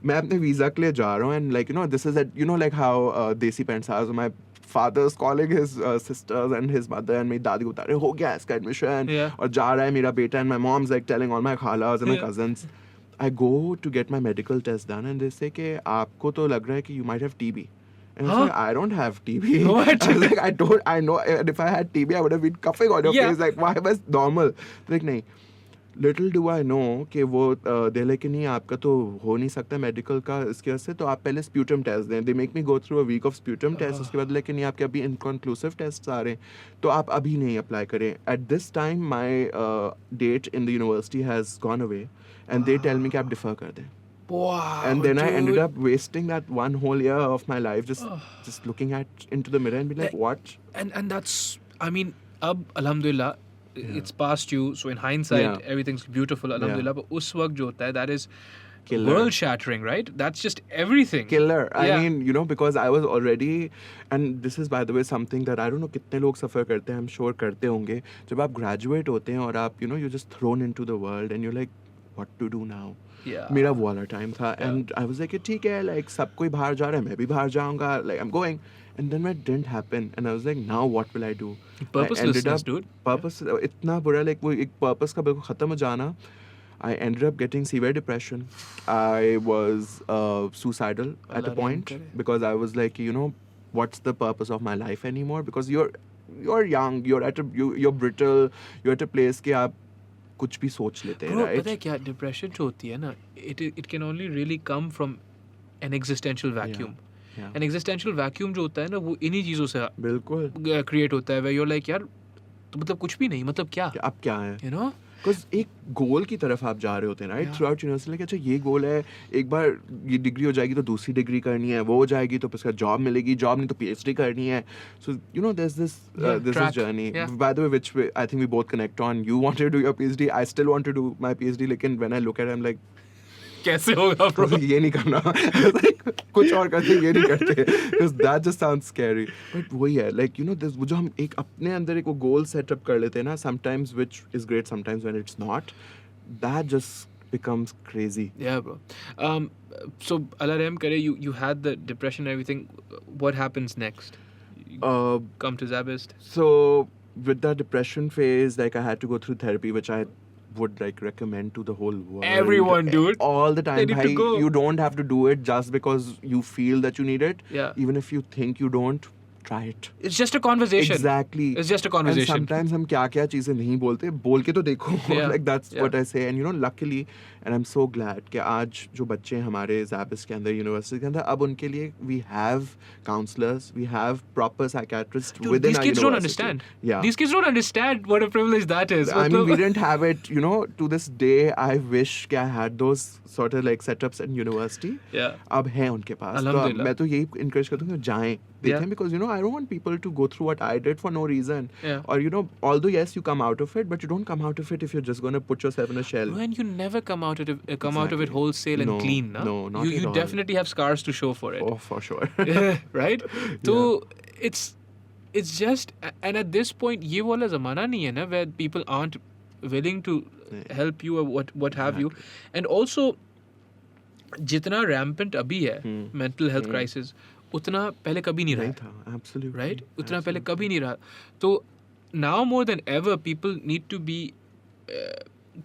मैं अपने वीजा के लिए जा रहा हूँ, and like you know, this is at, you know, like how Desi Pants has my father's calling his sisters and his mother, and मेरी दादी को बता रहे हो गया इसका एडमिशन, और जा रहा है मेरा बेटा, and my mom's like telling all my khalas and my cousins. I go to get my medical test done, and they say कि आपको तो लग रहा है कि you might have TB. And I was like, I don't have TB. What? I was like, I know, and if I had TB, I would have been coughing on your face. Like, why was normal? Like, नहीं. Little do I know कि वो दे ले कि नहीं आपका तो हो नहीं सकता मेडिकल का इसके वजह से, तो आप पहले स्प्यूटम टेस्ट दें. They make me go through a week of sputum test. उसके बाद लेकिन आपके अभी इनकंक्लूसिव टेस्ट आ रहे हैं, तो आप अभी नहीं अप्लाई करें. At this time my date in the university has gone away, and they tell me कि आप डिफर कर दें. Wow. And then I ended dude. up wasting that one whole year of my life just looking into the mirror and be like, what? And that's, I mean, ab alhamdulillah, it's past you, so in hindsight everything's beautiful, alhamdulillah, but us waqt jo hota hai, that is Killer. world shattering, right? That's just everything. Killer. I mean, you know, because I was already, and this is by the way something that I don't know कितने लोग सफ़र करते हैं, I'm sure करते होंगे, जब आप graduate होते हैं और आप, you know, you're just thrown into the world and you're like, what to do now? मेरा वो वाला टाइम था, and I was like, ठीक है, like सब कोई बाहर जा रहा है, मैं भी बाहर जाऊंगा, like I'm going. And then it didn't happen, and I was like, now what will I do? Purposelessness, dude. Purpose इतना बुरा, like वो एक purpose का बिल्कुल खत्म हो जाना. I ended up getting severe depression. I was suicidal at a point because I was like, you know, what's the purpose of my life anymore? Because you're young, you're brittle, you're at a place कि आप कुछ भी सोच लेते हैं, right? पता है क्या डिप्रेशन जो होती है ना, it can only really come from an existential vacuum. An existential vacuum जो होता है ना, वो इन्हीं चीज़ों से बिल्कुल create होता है, where you're like यार तो मतलब कुछ भी नहीं, मतलब क्या अब क्या है, you know? बिकॉज एक गोल की तरफ आप जा रहे होते हैं, right, through out university. Like अच्छा ये गोल है, एक बार ये डिग्री हो जाएगी तो दूसरी डिग्री करनी है, वो हो जाएगी तो उसका जॉब मिलेगी, जॉब नहीं तो पीएचडी करनी है. So you know this journey by the way which I think we both connect on. You wanted to do your PhD, I still want to do my PhD, लेकिन when I look at I am like कैसे होगा bro, ये नहीं करना. कुछ और करते, ये नहीं करते, because that just sounds scary. But वही है, like you know, this जो हम एक अपने अंदर एक वो गोल सेटअप कर लेते हैं ना, sometimes which is great, sometimes when it's not, that just becomes crazy. Yeah, bro. So Allah Rahim Kare, you had the depression and everything. What happens next? Come to Zabist. So with that depression phase, like I had to go through therapy, which I would like recommend to the whole world. Everyone, dude. All the time. They need to go. You don't have to do it just because you feel that you need it. Yeah. Even if you think you don't, try it. It's just a conversation. Exactly. It's just a conversation. And sometimes हम क्या चीजें नहीं बोलते, बोल के तो देखो. Like that's what I say. And you know, luckily, and I'm so glad कि आज जो बच्चे हैं हमारे Zabist के अंदर, यूनिवर्सिटी के अंदर, अब उनके लिए we have counselors, we have proper psychiatrists Dude, within these our kids university. don't understand. Yeah. These kids don't understand what a privilege that is. I mean, we didn't have it, you know, to this day. I wish I had those sort of like setups in university. Yeah. अब हैं उनके पास. तो Alhamdulillah. मैं तो यही encourage करता हूँ कि जाएं. देखें, because I don't want people to go through what I did for no reason. Yeah. Or although yes, you come out of it, but you don't come out of it if you're just going to put yourself in a shell. When you never come out of it Exactly. wholesale and No, clean, na? no, not at you all. definitely have scars to show for it. Oh, for sure. Right? So it's just, and at this point ये वाला ज़माना नहीं है ना where people aren't willing to help you or what have you. And also जितना rampant अभी है mental health crisis, उतना पहले कभी नहीं नहीं रहा, था, absolutely. right? उतना पहले कभी नहीं रहा. तो now more than ever people need to be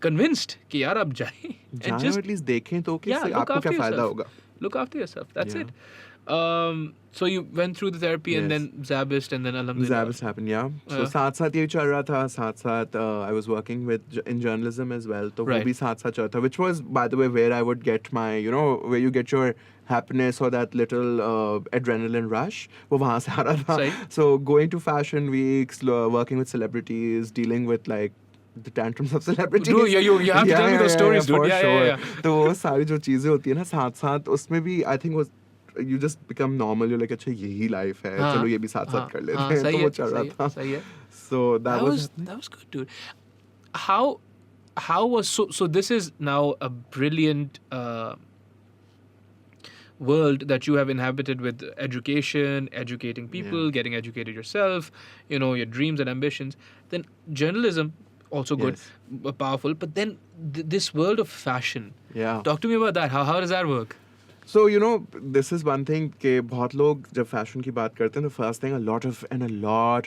convinced कि यार आप जाएं and जाएं, just at least देखें तो कि इससे look आपको after क्या फायदा yourself. होगा. Look after yourself. That's Yeah. it. So you went through the therapy and Yes. then Zabist and then Alhamdulillah. Zabist happened, yeah. So साथ-साथ ये चल रहा था, साथ-साथ I was working in journalism as well. तो वो Right. भी साथ-साथ चल रहा था, which was, by the way, where I would get my, where you get your happiness or that little adrenaline rush. वो वहाँ से आ रहा था. सही. So going to fashion weeks, working with celebrities, dealing with like the tantrums of celebrities. Dude, you have to tell me those stories, dude. For Yeah, sure. yeah. तो वो सारी जो चीजें होती है ना साथ-साथ, उसमें भी I think was you just become normal. You're like, अच्छा यही life है, चलो ये भी साथ-साथ कर लेते हैं. तो वो चल रहा था. सही है. So that was good, dude. How was so this is now a brilliant world that you have inhabited with education, educating people, getting educated yourself, your dreams and ambitions. Then journalism, also good, powerful. But then this world of fashion. Yeah. Talk to me about that. How does that work? So this is one thing कि बहुत लोग जब fashion की बात करते हैं, the first thing a lot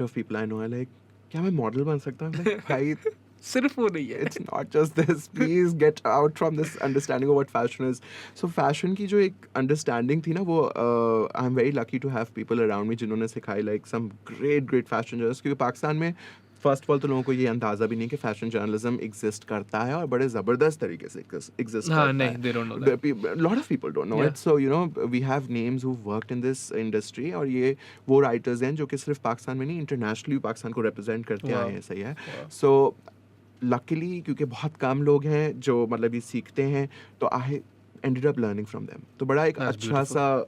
of people I know are like, क्या मैं model बन सकता हूँ? Like, भाई, सिर्फ वो नहीं है. It's not just this. Please get out from this understanding of what fashion is. So fashion की जो एक understanding थी ना, वो I'm very lucky to have people around me जिन्होंने सिखाई like some great fashion journalists. क्योंकि पाकिस्तान में फर्स्ट ऑफ ऑल तो लोगों को ये अंदाजा भी नहीं कि फैशन जर्नलिज्म एग्जिस्ट करता है और बड़े ज़बरदस्त तरीके से एग्जिस्ट करता है. नहीं, they don't know that. lot of people don't know it. So we have names who've worked in this industry और ये वो राइटर्स हैं जो कि सिर्फ पाकिस्तान में नहीं इंटरनेशनली पाकिस्तान को रिप्रेजेंट करते आए हैं. सही है. So luckily क्योंकि बहुत कम लोग हैं जो मतलब ये सीखते हैं, तो I ended up learning from them. तो बड़ा एक अच्छा सा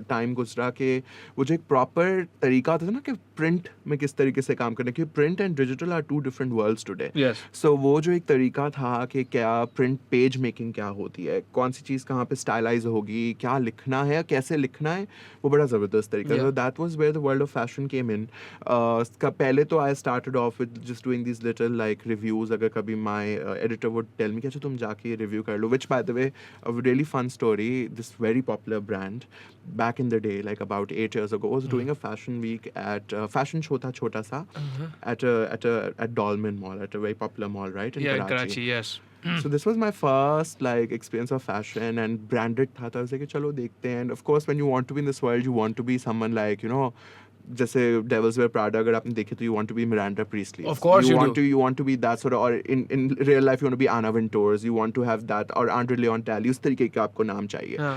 टाइम गुजरा कि वो जो एक प्रॉपर तरीका होता था ना कि प्रिंट में किस तरीके से काम करने, क्योंकि print and digital are two different worlds today. So वो जो एक तरीका था कि क्या प्रिंट पेज मेकिंग क्या होती है, कौन सी चीज़ कहाँ पे स्टाइलाइज होगी, क्या लिखना है, कैसे लिखना है, वो बड़ा ज़बरदस्त तरीका था. That was where the world of fashion came in. पहले तो I started off with just doing this little like reviews. अगर कभी my editor would tell me कि अच्छा तुम जाके रिव्यू कर लो, which by the way really fun story. This very popular brand back in the day, like about 8 years ago, was doing a fashion week at fashion show tha chota sa at Dolmen Mall, at a very popular mall, right, in Karachi. Yes. So this was my first like experience of fashion and branded tha. I was like chalo dekhte hain. And of course when you want to be in this world, you want to be someone like जैसे Devils Wear Prada अगर आपने देखे तो you want to be Miranda Priestley. Of course you do. You want to be that sort of, or in real life you want to be Anna Wintours, you want to have that, or Andre Leon Talley, उस तरीके का आपको नाम चाहिए.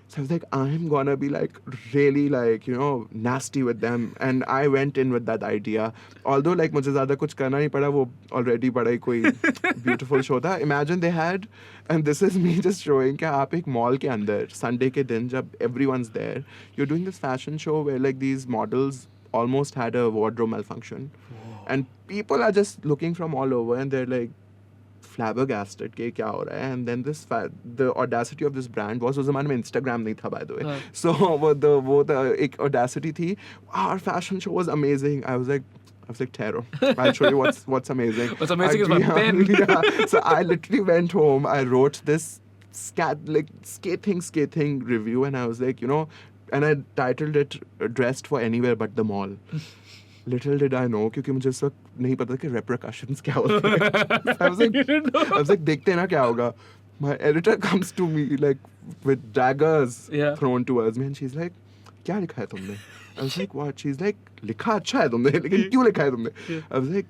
So I was like, I'm gonna be like really like nasty with them, and I went in with that idea. Although like मुझे ज़्यादा कुछ करना नहीं पड़ा, वो already बड़ा ही कोई beautiful show था. Imagine they had, and this is me just showing कि आप एक mall के अंदर Sunday के दिन जब everyone's there, you're doing this fashion show where like these models almost had a wardrobe malfunction. Whoa. And people are just looking from all over and they're like flabbergasted कि क्या हो रहा है. And then the audacity of this brand was, उस ज़माने में Instagram नहीं था by the way. So वो the एक audacity थी. Our fashion show was amazing. I was like Taro, I'll show you what's amazing. What's amazing is my pen. So I literally went home, I wrote this scathing review, and I was like, and I titled it Dressed for Anywhere But the Mall. Little did I know, क्योंकि मुझे इस वक्त नहीं पता कि repercussions क्या होते हैं. I was like देखते हैं ना क्या होगा. My editor comes to me like with daggers thrown towards me, and she's like, क्या लिखा है तुमने? I was like, what? She's like, लिखा अच्छा है तुमने, लेकिन क्यों लिखा है तुमने? I was like,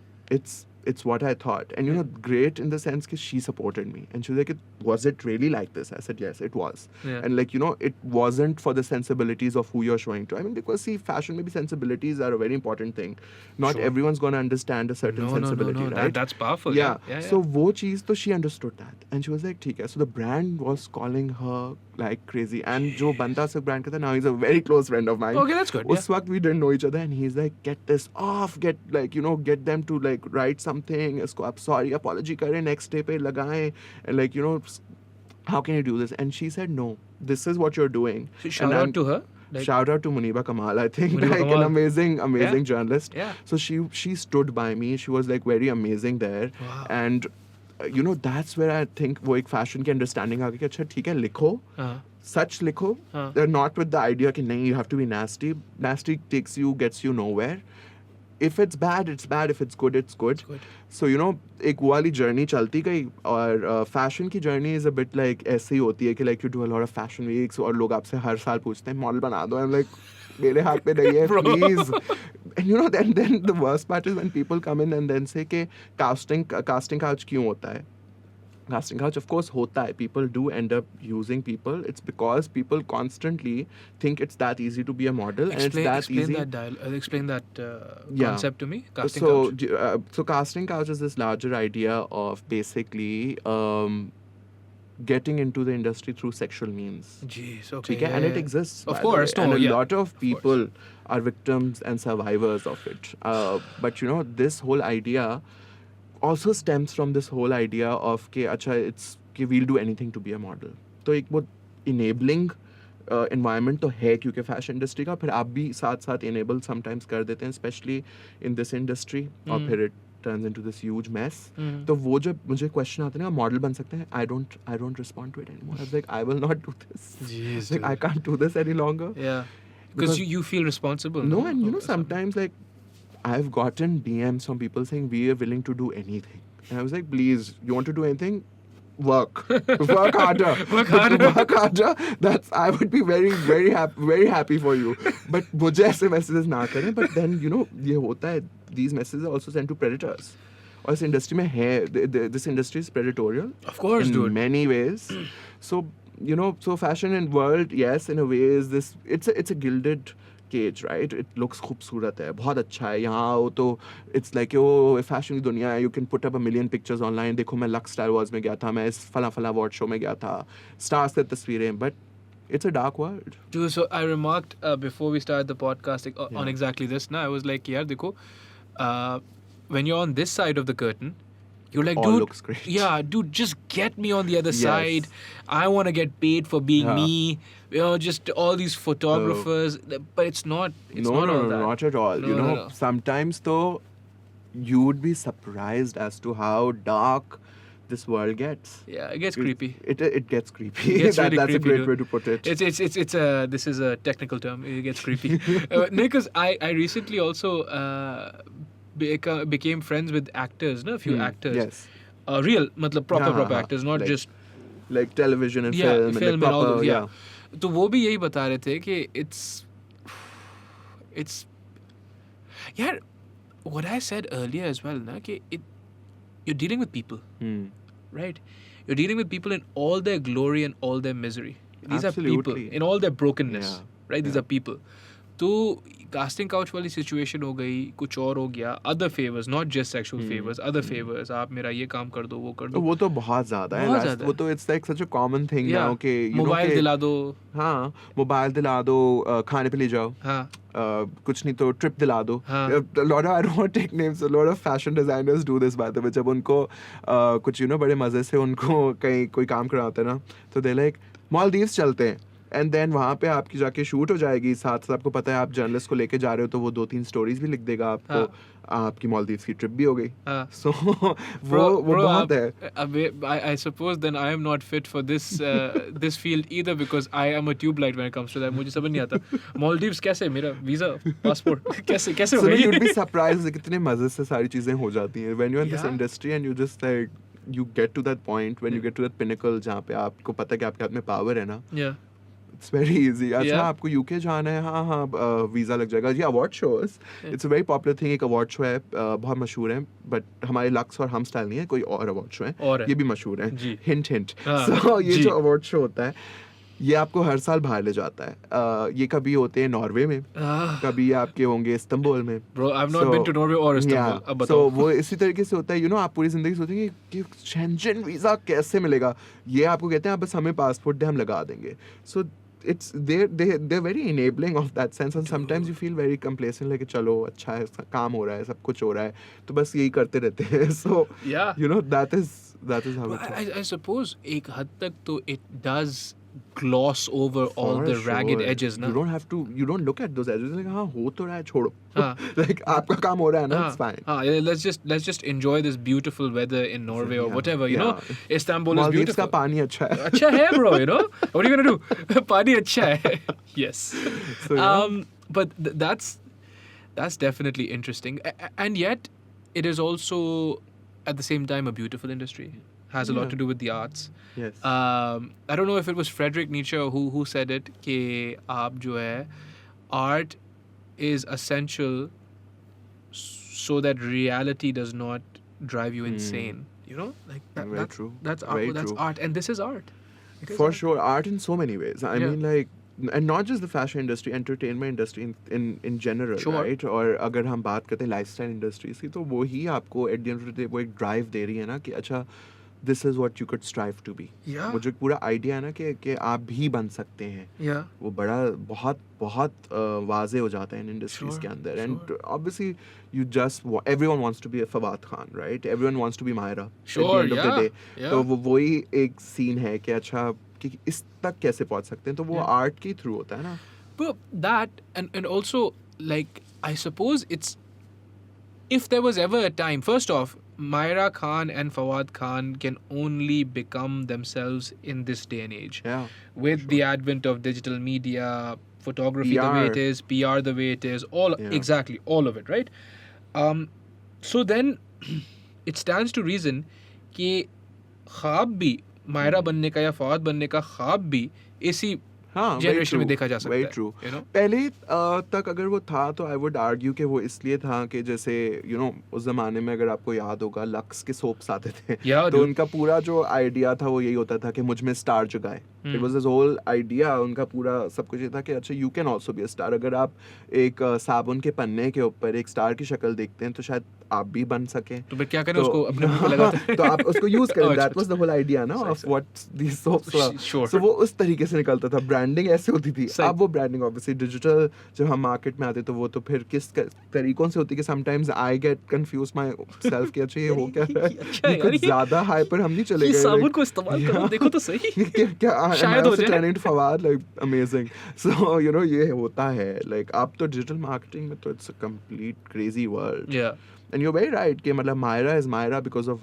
it's what I thought. And, you know, great in the sense that she supported me. And she was like, was it really like this? I said, yes, it was. Yeah. And, like, you know, it wasn't for the sensibilities of who you're showing to. I mean, because, see, fashion, maybe sensibilities are a very important thing. Not Sure. everyone's going to understand a certain sensibility, no. right? That's powerful. Yeah. Yeah. So, wo cheez, to she understood that. And she was like, theek hai. So, the brand was calling her like crazy. And jo banda se brand ka tha, now he's a very close friend of mine. Okay, that's good. Us waqt we didn't know each other. And he's like, get this off. Get, like, you know, get them to, like, write something. Isko aap sorry, apology kare, next day pe lagaएं. And, like, you know, how can you do this? And she said, no, this is what you're doing. So shout out to her. Like, Shout out to Muniba Kamal, I think, Muniba like Kamal. an amazing journalist. Yeah. So she stood by me. She was like very amazing there. Wow. And you know, that's where I think वो एक fashion की understanding आ गई कि अच्छा ठीक है लिखो, सच लिखो, they're not with the idea कि नहीं you have to be nasty. Nasty takes you, gets you nowhere. If it's bad, it's bad. If it's good, it's good. So, you know, एक वो वाली journey चलती गई और fashion की journey is a bit like ऐसे ही होती है कि like you do a lot of fashion weeks और लोग आपसे हर साल पूछते हैं model बना दो. I'm like, मेरे हाथ पे नहीं है, please. And you know, then the worst part is when people come in and then say कि casting couch क्यों होता है? Casting couch, of course, hota hai. People do end up using people. It's because people constantly think it's that easy to be a model, and it's that easy. Explain that Yeah. concept to me. Casting couch. So casting couch is this larger idea of basically getting into the industry through sexual means. Jeez, okay. Okay, and it exists. Of by course, the way. no, And a yeah. lot of people are victims and survivors of it. But you know, this whole idea also stems from this whole idea of कि अच्छा it's कि we'll do anything to be a model. तो एक वो enabling environment तो है क्योंकि fashion industry का, फिर आप भी साथ साथ enable sometimes कर देते हैं, especially in this industry, और फिर it turns into this huge mess. तो वो जब मुझे question आते हैं ना model बन सकते हैं, I don't respond to it anymore. I was like, I will not do this. Jeez, like, I can't do this any longer. Yeah. Because you feel responsible. No, and you know, sometimes like I've gotten DMs from people saying we are willing to do anything. And I was like, please, you want to do anything? Work. Work harder. Work harder. Work harder. I would be very happy for you. But मुझे ऐसे messages ना करें. But then, you know, ये होता है, these messages are also sent to predators. और इस industry में है, this industry is predatorial. Of course, in dude. many ways. So, you know, so fashion and world, yes, in a way is this, it's a gilded cage, right? It looks खूबसूरत है, बहुत अच्छा है. यहाँ हो तो it's like oh fashion की दुनिया है. You can put up a million pictures online. देखो मैं Lux Star Wars में गया था, मैं इस फला award show में गया था, stars की तस्वीरें. But it's a dark world. Dude, so I remarked before we started the podcast on exactly this. I was like, yaar, dekho, when you're on this side of the curtain, you're like, All dude, looks great. Yeah, dude, just get me on the other side. I want to get paid for being me. You know, just all these photographers. But it's not. It's not all that. Not at all. No, you know, no. sometimes though, you would be surprised as to how dark this world gets. Yeah, it gets creepy. It gets creepy. It gets really that's creepy, a great dude. way to put it. It's this is a technical term. It gets creepy. Because I recently also became friends with actors, no? A few actors. Yes. Real, matlab proper actors, not like, just like television and film like and all proper, those. Yeah. तो वो भी यही बता रहे थे कि it's yeah, what I said earlier as well, na, कि you're dealing with people, right? You're dealing with people in all their glory and all their misery. These Absolutely. are people in all their brokenness, right? These Yeah. are people. तो casting couch वाली situation हो गई, कुछ और हो गया, other favors, not just sexual favors, other favors, आप मेरा ये काम कर दो, वो कर दो. वो तो बहुत ज़्यादा है. बहुत ज़्यादा वो तो it's like such a common thing Yeah. now कि you know मोबाइल कि दिला दो. हाँ, मोबाइल दिला दो, खाने पे ले जाओ. हाँ. कुछ नहीं तो ट्रिप दिला दो. हाँ. A lot of, I don't want to take names, a lot of fashion designers do this by the way. जब उनको कुछ you know बड़े मजे से उनको कहीं कोई काम कराते हैं ना, तो they like Maldives चलते हैं. एंड देन वहाँ पे आपकी जाके शूट हो जाएगी, साथ साथ आपको पता है आप जर्नलिस्ट को लेके जा रहे हो तो वो 2-3 स्टोरीज भी लिख देगा आपको. आपकी मालदीव्स की ट्रिप भी हो गई. So वो बहुत है. I suppose then I am not fit for this this field either because I am a tube light when it comes to that. मुझे समझ नहीं आता. Maldives कैसे, मेरा वीजा पासपोर्ट कैसे So हो you'd be गई? surprised कितने मजे से सारी चीजें हो जाती हैं when you're in this Yeah. industry and you just like you get to that point when you get to that pinnacle जहाँ पे आपको पता है कि आपके हाथ में power है ना. Yeah. It's very easy. अच्छा Yeah. आपको UK जाना है, हाँ वीज़ा लग जाएगा. ये award shows, it's a very popular thing. एक award show है, बहुत मशहूर है, but हमारे लक्स और हम स्टाइल नहीं है, कोई और award show है. और है. ये भी मशहूर है. जी. Hint. हाँ, So ये जी. जो award show होता है, ये आपको हर साल बाहर ले जाता है. ये कभी होते हैं नॉर्वे में, कभी आपके होंगे इस्तांबुल में. Bro, I've not been to Norway or Istanbul. अब So बताओ. वो इसी तरीके से होता है. You know, आप पूरी जिंदगी सोचेंगे कि शेंजन वीजा कैसे मिलेगा. ये आपको कहते हैं आप बस हमें पासपोर्ट दे, हम लगा देंगे. So it's they're very enabling of that sense, and sometimes you feel very complacent, like चलो अच्छा है, काम हो रहा है, सब कुछ हो रहा है, तो बस यही करते रहते हैं. So Yeah. you know, that is how it is. I suppose एक हद तक तो it does gloss over all For the ragged sure. edges, na? You don't look at those edges like हाँ हो तो रहा है, छोड़ो. हाँ. Like आपका काम हो रहा है ना, it's fine. Yeah, let's just enjoy this beautiful weather in Norway or Yeah, whatever, you know. yeah. Istanbul is Maldives beautiful. का पानी अच्छा है. अच्छा है, bro, you know. What are you gonna do? पानी अच्छा है. Yes. So, yeah. But that's definitely interesting, and yet it is also at the same time a beautiful industry. Has a lot Yeah. to do with the arts. Yes. I don't know if it was Friedrich Nietzsche who said it कि आप जो है art is essential so that reality does not drive you insane. You know, like Very true. That's art. Very That's true. art, and this is art. It is For art. sure, art in so many ways. I Yeah. mean, like, and not just the fashion industry, entertainment industry in general, Sure. right? और अगर हम बात करते हैं lifestyle industries की, तो वो ही आपको at the end of the day वो एक drive दे रही है ना कि अच्छा, this is what you could strive to be. Yeah. वो जो पूरा idea है ना कि आप भी बन सकते हैं, Yeah. वो बड़ा बहुत वाज़े हो जाता है इन industries Sure, के अंदर. sure. And obviously you just everyone wants to be a Fawad Khan, right? Everyone wants to be Myra Sure, at the end of the yeah, day. yeah. तो वो वही एक scene है कि अच्छा कि इस तक कैसे पहुंच सकते हैं, तो वो Yeah. आर्ट के थ्रू होता है ना. But that and also like I suppose it's if there was ever a time. First off, Myra Khan and Fawad Khan can only become themselves in this day and age. Yeah. With the advent of digital media, photography the way it PR. is, PR the way it is, all Yeah. exactly all of it, right? So then it stands to reason कि ख्वाब भी मायरा बनने का या फवाद बनने का ख्वाब भी इसी हाँ, जनरेशन में देखा जा सकता very है. true. You know? पहले तक अगर वो था तो आई वुड आर्ग्यू कि वो इसलिए था कि जैसे यू नो उस जमाने में अगर आपको याद होगा लक्स के सोप्स आते थे. Yeah, तो dude. उनका पूरा जो आइडिया था वो यही होता था कि मुझ में स्टार जगाए. It was this whole idea. उनका पूरा सब कुछ ये था कि अच्छा you can also be a star. अगर आप एक साबुन के पन्ने के ऊपर एक स्टार की शक्ल देखते हैं तो शायद आप भी बन सकें. तो फिर क्या करें, उसको अपने मुंह पे लगाते हैं. तो आप उसको यूज करें. Oh, that was the whole idea ना सही, ऑफ सही. What these soaps were. Sure. So वो उस तरीके से निकलता था. ब्रांडिंग ऐसे होती थी. सही. अब वो ब्रांडिंग ऑब्वियसली डिजिटल जब हम मार्केट में आते तो वो तो फिर किस तरीकों से होती है कि sometimes I get confuse my self कि अच्छा ये हो क्या रहा है. अच्छा ये यार, कुछ ज्यादा हाइपर हम नहीं चले ये गए. साबुन like, को इस्तेमाल करो, yeah. देखो तो सही. क्या शायद हो जाए. turning to Fawad, like amazing. So you know ये होता है. Like अब तो डिजिटल मार्केटिंग में तो it's a complete crazy world. Yeah. And you're very right कि मतलब Myra is Myra because of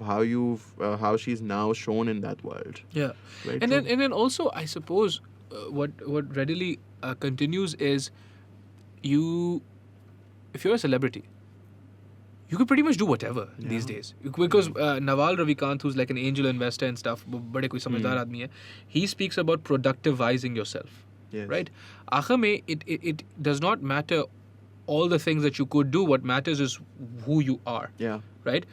how she's now shown in that world. Yeah. Very And true. then also I suppose what readily continues is if you're a celebrity, you could pretty much do whatever these days. Because Naval Ravikant, who's like an angel investor and stuff, बड़े कोई समझदार आदमी है, he speaks about productivizing yourself. Yes. Right? आखिर में it does not matter all the things that you could do. What matters is who you are. Yeah. Right?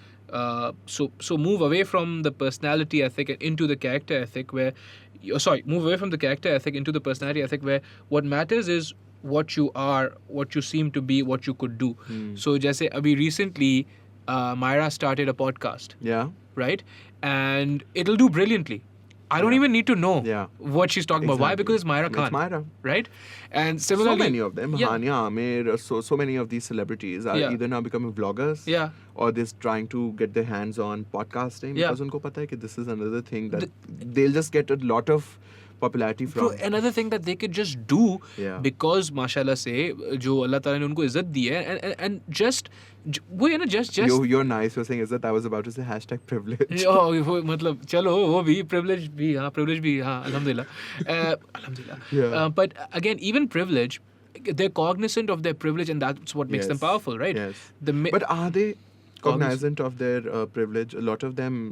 So move away from the personality ethic and into the character ethic move away from the character ethic into the personality ethic where what matters is what you are, what you seem to be, what you could do. So जैसे अभी recently Myra started a podcast, Yeah. right? And it'll do brilliantly. I don't even need to know what she's talking about. Why? Exactly. Because it's Myra Khan. It's Myra. Right? And similarly... So many of them. Yeah. Hania, Amir, so many of these celebrities are Yeah. either now becoming vloggers Yeah. or they're trying to get their hands on podcasting Yeah. because उनको पता है कि this is another thing that they'll just get a lot of popularity from. Bro, another thing that they could just do because माशाल्लाह से जो अल्लाह ताला ने उनको इज्जत दी है and just वो है ना just You're nice. You're saying is that I was about to say #privilege. वो मतलब चलो वो भी privilege भी हाँ अल्हम्दुलिल्लाह. Yeah. But again, even privilege, they're cognizant of their privilege and that's what makes them Yes. powerful, right? Yes. The But are they cognizant of their privilege? A lot of them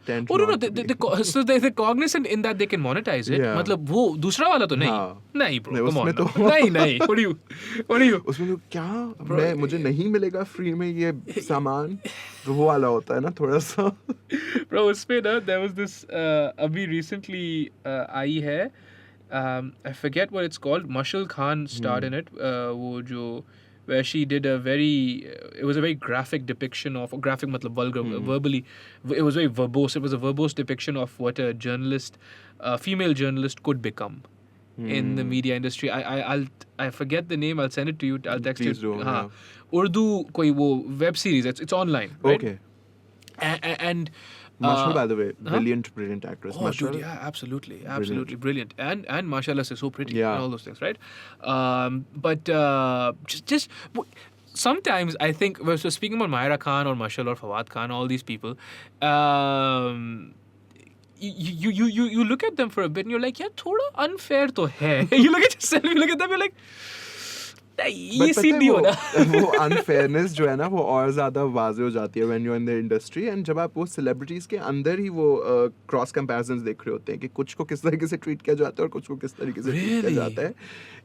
tend Oh no, not to be. so they're cognizant in that they can monetize it. Yeah. मतलब वो दूसरा वाला तो नहीं. हाँ. नहीं bro, नहीं, come on. उसमें now. तो- नहीं. What are you? उसमें तो क्या Bro, मुझे नहीं मिलेगा फ्री में ये सामान, तो वो वाला होता है ना थोड़ा सा. Bro, उसमें ना there was this अभी recently आई है. I forget what it's called. Mashal Khan starred in it. वो जो where she did a very it was a very graphic depiction of graphic matlab vulgar verbally it was very verbose. It was a verbose depiction of what a journalist female journalist could become in the media industry. I forget the name. I'll send it to you. I'll text Please you. do, yeah. Urdu koi wo web series. It's online, right? Okay. And Mashal, by the way, brilliant actress. Oh, Mashal, dude, yeah, absolutely brilliant, and mashallah, she's so pretty, Yeah. and all those things, right? But just sometimes I think we're speaking about Myra Khan or Mashal or Fawad Khan, all these people. You look at them for a bit and you're like, yeah, thoda unfair to hai. You look at yourself, you look at them, you're like, ये But scene नहीं हो ना. वो unfairness जो है ना वो और ज़्यादा वाज़ेह हो जाती है when you in the industry. And जब आप वो सेलिब्रिटीज़ के अंदर ही वो क्रॉस कंपैरिजंस देख रहे होते हैं कि कुछ को किस तरीके से ट्रीट किया जाता है और कुछ को किस तरीके से ट्रीट किया जाता है.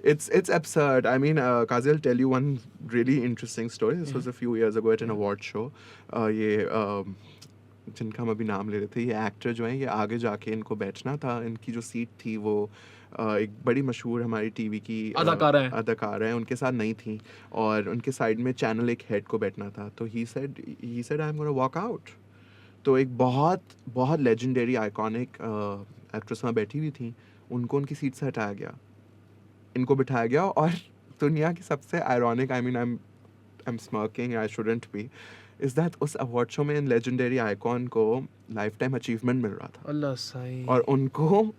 It's absurd. I mean, Kazi, I'll tell you one really interesting story. This was a few years ago at an award show. ये जिनका हम अभी नाम ले रहे थे, ये एक्टर जो है, ये आगे जाके इनको बैठना था. इनकी जो सीट थी वो एक बड़ी मशहूर हमारी टीवी की अदाकारा है, उनके साथ नहीं थी, और उनके साइड में चैनल एक हेड को बैठना था. तो he said I am gonna walk out. तो एक बहुत लेजेंडरी आइकॉनिक एक्ट्रेस वहाँ बैठी हुई थी, उनको उनकी सीट से हटाया गया, इनको बिठाया गया. और दुनिया की सबसे ironic, I mean I am smirking, I shouldn't be, is that उस अवार्ड शो में इन लेजेंडरी आइकॉन को लाइफ टाइम अचीवमेंट मिल रहा था. अल्लाह सही. और उनको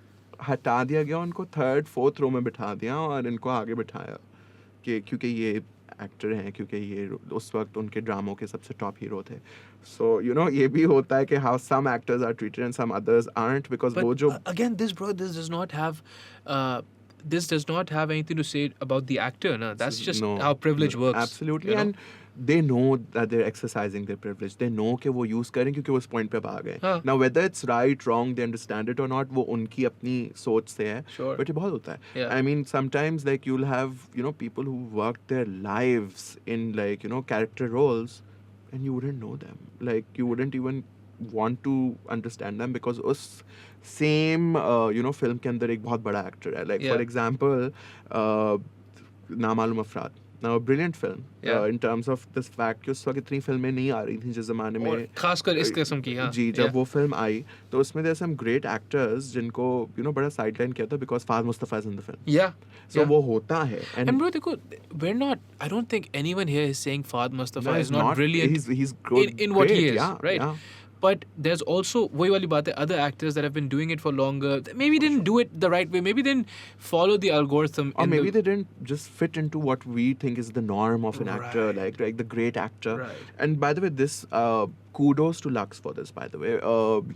हटा दिया गया, उनको 3rd 4th रो में बिठा दिया और इनको आगे बिठाया कि क्योंकि ये एक्टर हैं, क्योंकि ये उस वक्त उनके ड्रामों के सबसे टॉप हीरो थे. सो यू नो ये भी होता है कि how some actors are treated and some others aren't, because वो जो again this does not have anything to say about the actor, no? That's just how privilege works. Absolutely. you know? And they know that they're exercising their privilege. They know कि वो use करें क्योंकि वो इस point पे आ गए. Now whether it's right, wrong, they understand it or not, वो उनकी अपनी सोच से है. Sure. But ये बहुत होता है. Yeah. I mean, sometimes like you'll have, you know, people who work their lives in like, you know, character roles and you wouldn't know them. Like you wouldn't even want to understand them because उस same you know film के अंदर एक बहुत बड़ा actor है. Like for example, नामालूम अफराद. Now, a brilliant film in terms of this fact कि उस वक्त इतनी फिल्में नहीं आ रही थी जिस ज़माने में, खासकर इस किस्म की. हाँ. जी, जब वो फिल्म आई तो उसमें there are some great actors जिनको you know बड़ा sideline किया था because Fahd Mustafa is in the film. Yeah. So वो होता है. And bro, देखो, we're not. I don't think anyone here is saying Fahd Mustafa No, is not brilliant. He's good in what he is, yeah, right? Yeah. But there's also वही वाली बात है, other actors that have been doing it for longer. Maybe didn't do it the right way. Maybe didn't follow the algorithm. Or maybe they didn't just fit into what we think is the norm of an actor, like the great actor. Right. And by the way, this kudos to Lux for this. By the way,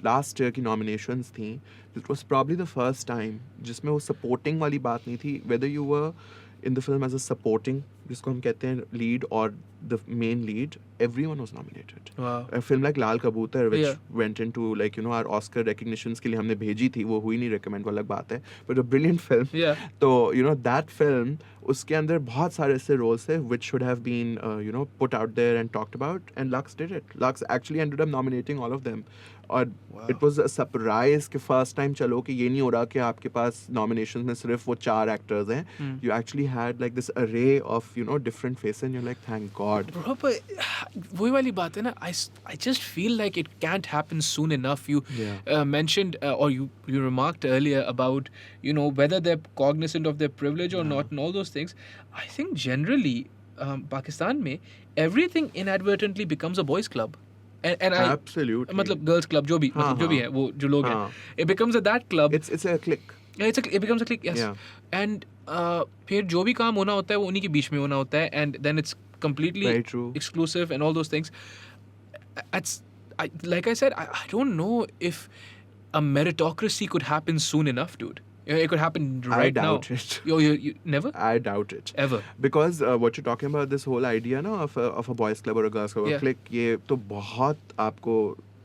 last year की nominations थी. It was probably the first time जिसमें वो supporting वाली बात नहीं थी. Whether you were in the film as a supporting, जिसको हम कहते हैं lead, or the main lead, everyone was nominated. Wow. A film like लाल कबूतर, which went into like you know our Oscar recognitions के लिए हमने भेजी थी, वो हुई नहीं recommend, वो अलग बात है, but a brilliant film. Yeah. तो you know that film, उसके अंदर बहुत सारे ऐसे roles थे which should have been you know put out there and talked about, and Lux did it. Lux actually ended up nominating all of them. और it was a surprise कि first time चलो कि ये नहीं हो रहा कि आपके पास nominations में सिर्फ वो 4 actors हैं. You actually had like this array of you know different faces and you're like thank God. Bro, but वही वाली बात है ना, I just feel like it can't happen soon enough. You mentioned or you remarked earlier about you know whether they're cognizant of their privilege or not and all those things. I think generally Pakistan में everything inadvertently becomes a boys club. And I Absolutely. मतलब girls club जो भी है वो जो लोग हैं, it becomes that club. It's a clique. Yeah, it becomes a clique. Yes. Yeah. And फिर जो भी काम होना होता है वो उन्हीं के बीच में होना होता है, and then it's completely Very true. exclusive and all those things. Like I said, I don't know if a meritocracy could happen soon enough, dude. It could happen right now. I doubt it. You never? I doubt it. Ever. Because what you're talking about, this whole idea of a boys club or a girls club or clique, ये तो बहुत आपको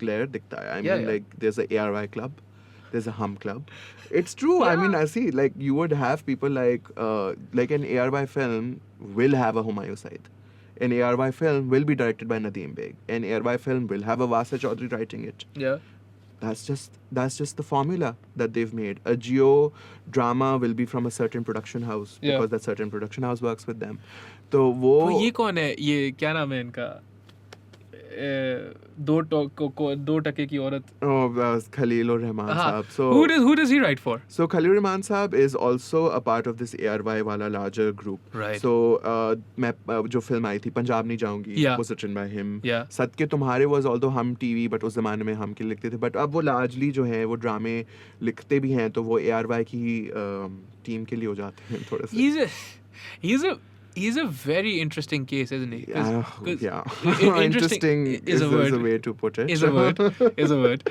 clear दिखता है. I Yeah, mean, yeah. like there's a ARY club, there's a hum club. It's true. I mean, Yeah. I see. Like you would have people like an ARY film will have a Humayun Saeed. An ARY film will be directed by Nadeem Beg. An ARY film will have a Wasa Chaudhary writing it. Yeah. That's just the formula that they've made. A Geo drama will be from a certain production house Yeah. because that certain production house works with them. तो वो तो ये कौन है? ये क्या नाम है इनका? दो टके की औरत. Khalil or Rahman हाँ. Saab. So Who does he write for? So Khalil Rahman Saab is also a part of this ARY wala larger group. Right. So मैं जो फिल्म आई थी पंजाब नहीं जाऊंगी Yeah. was written by him. Yeah. सत के तुम्हारे was although हम TV but उस जमाने में हम के लिखते थे but अब वो largely जो है वो ड्रामे लिखते भी हैं तो वो ARY की टीम के लिए हो जाते हैं थोड़े से. He's a very interesting case, isn't he? 'Cause Yeah. Interesting is a word. a way to put it. Is a word. Is a word.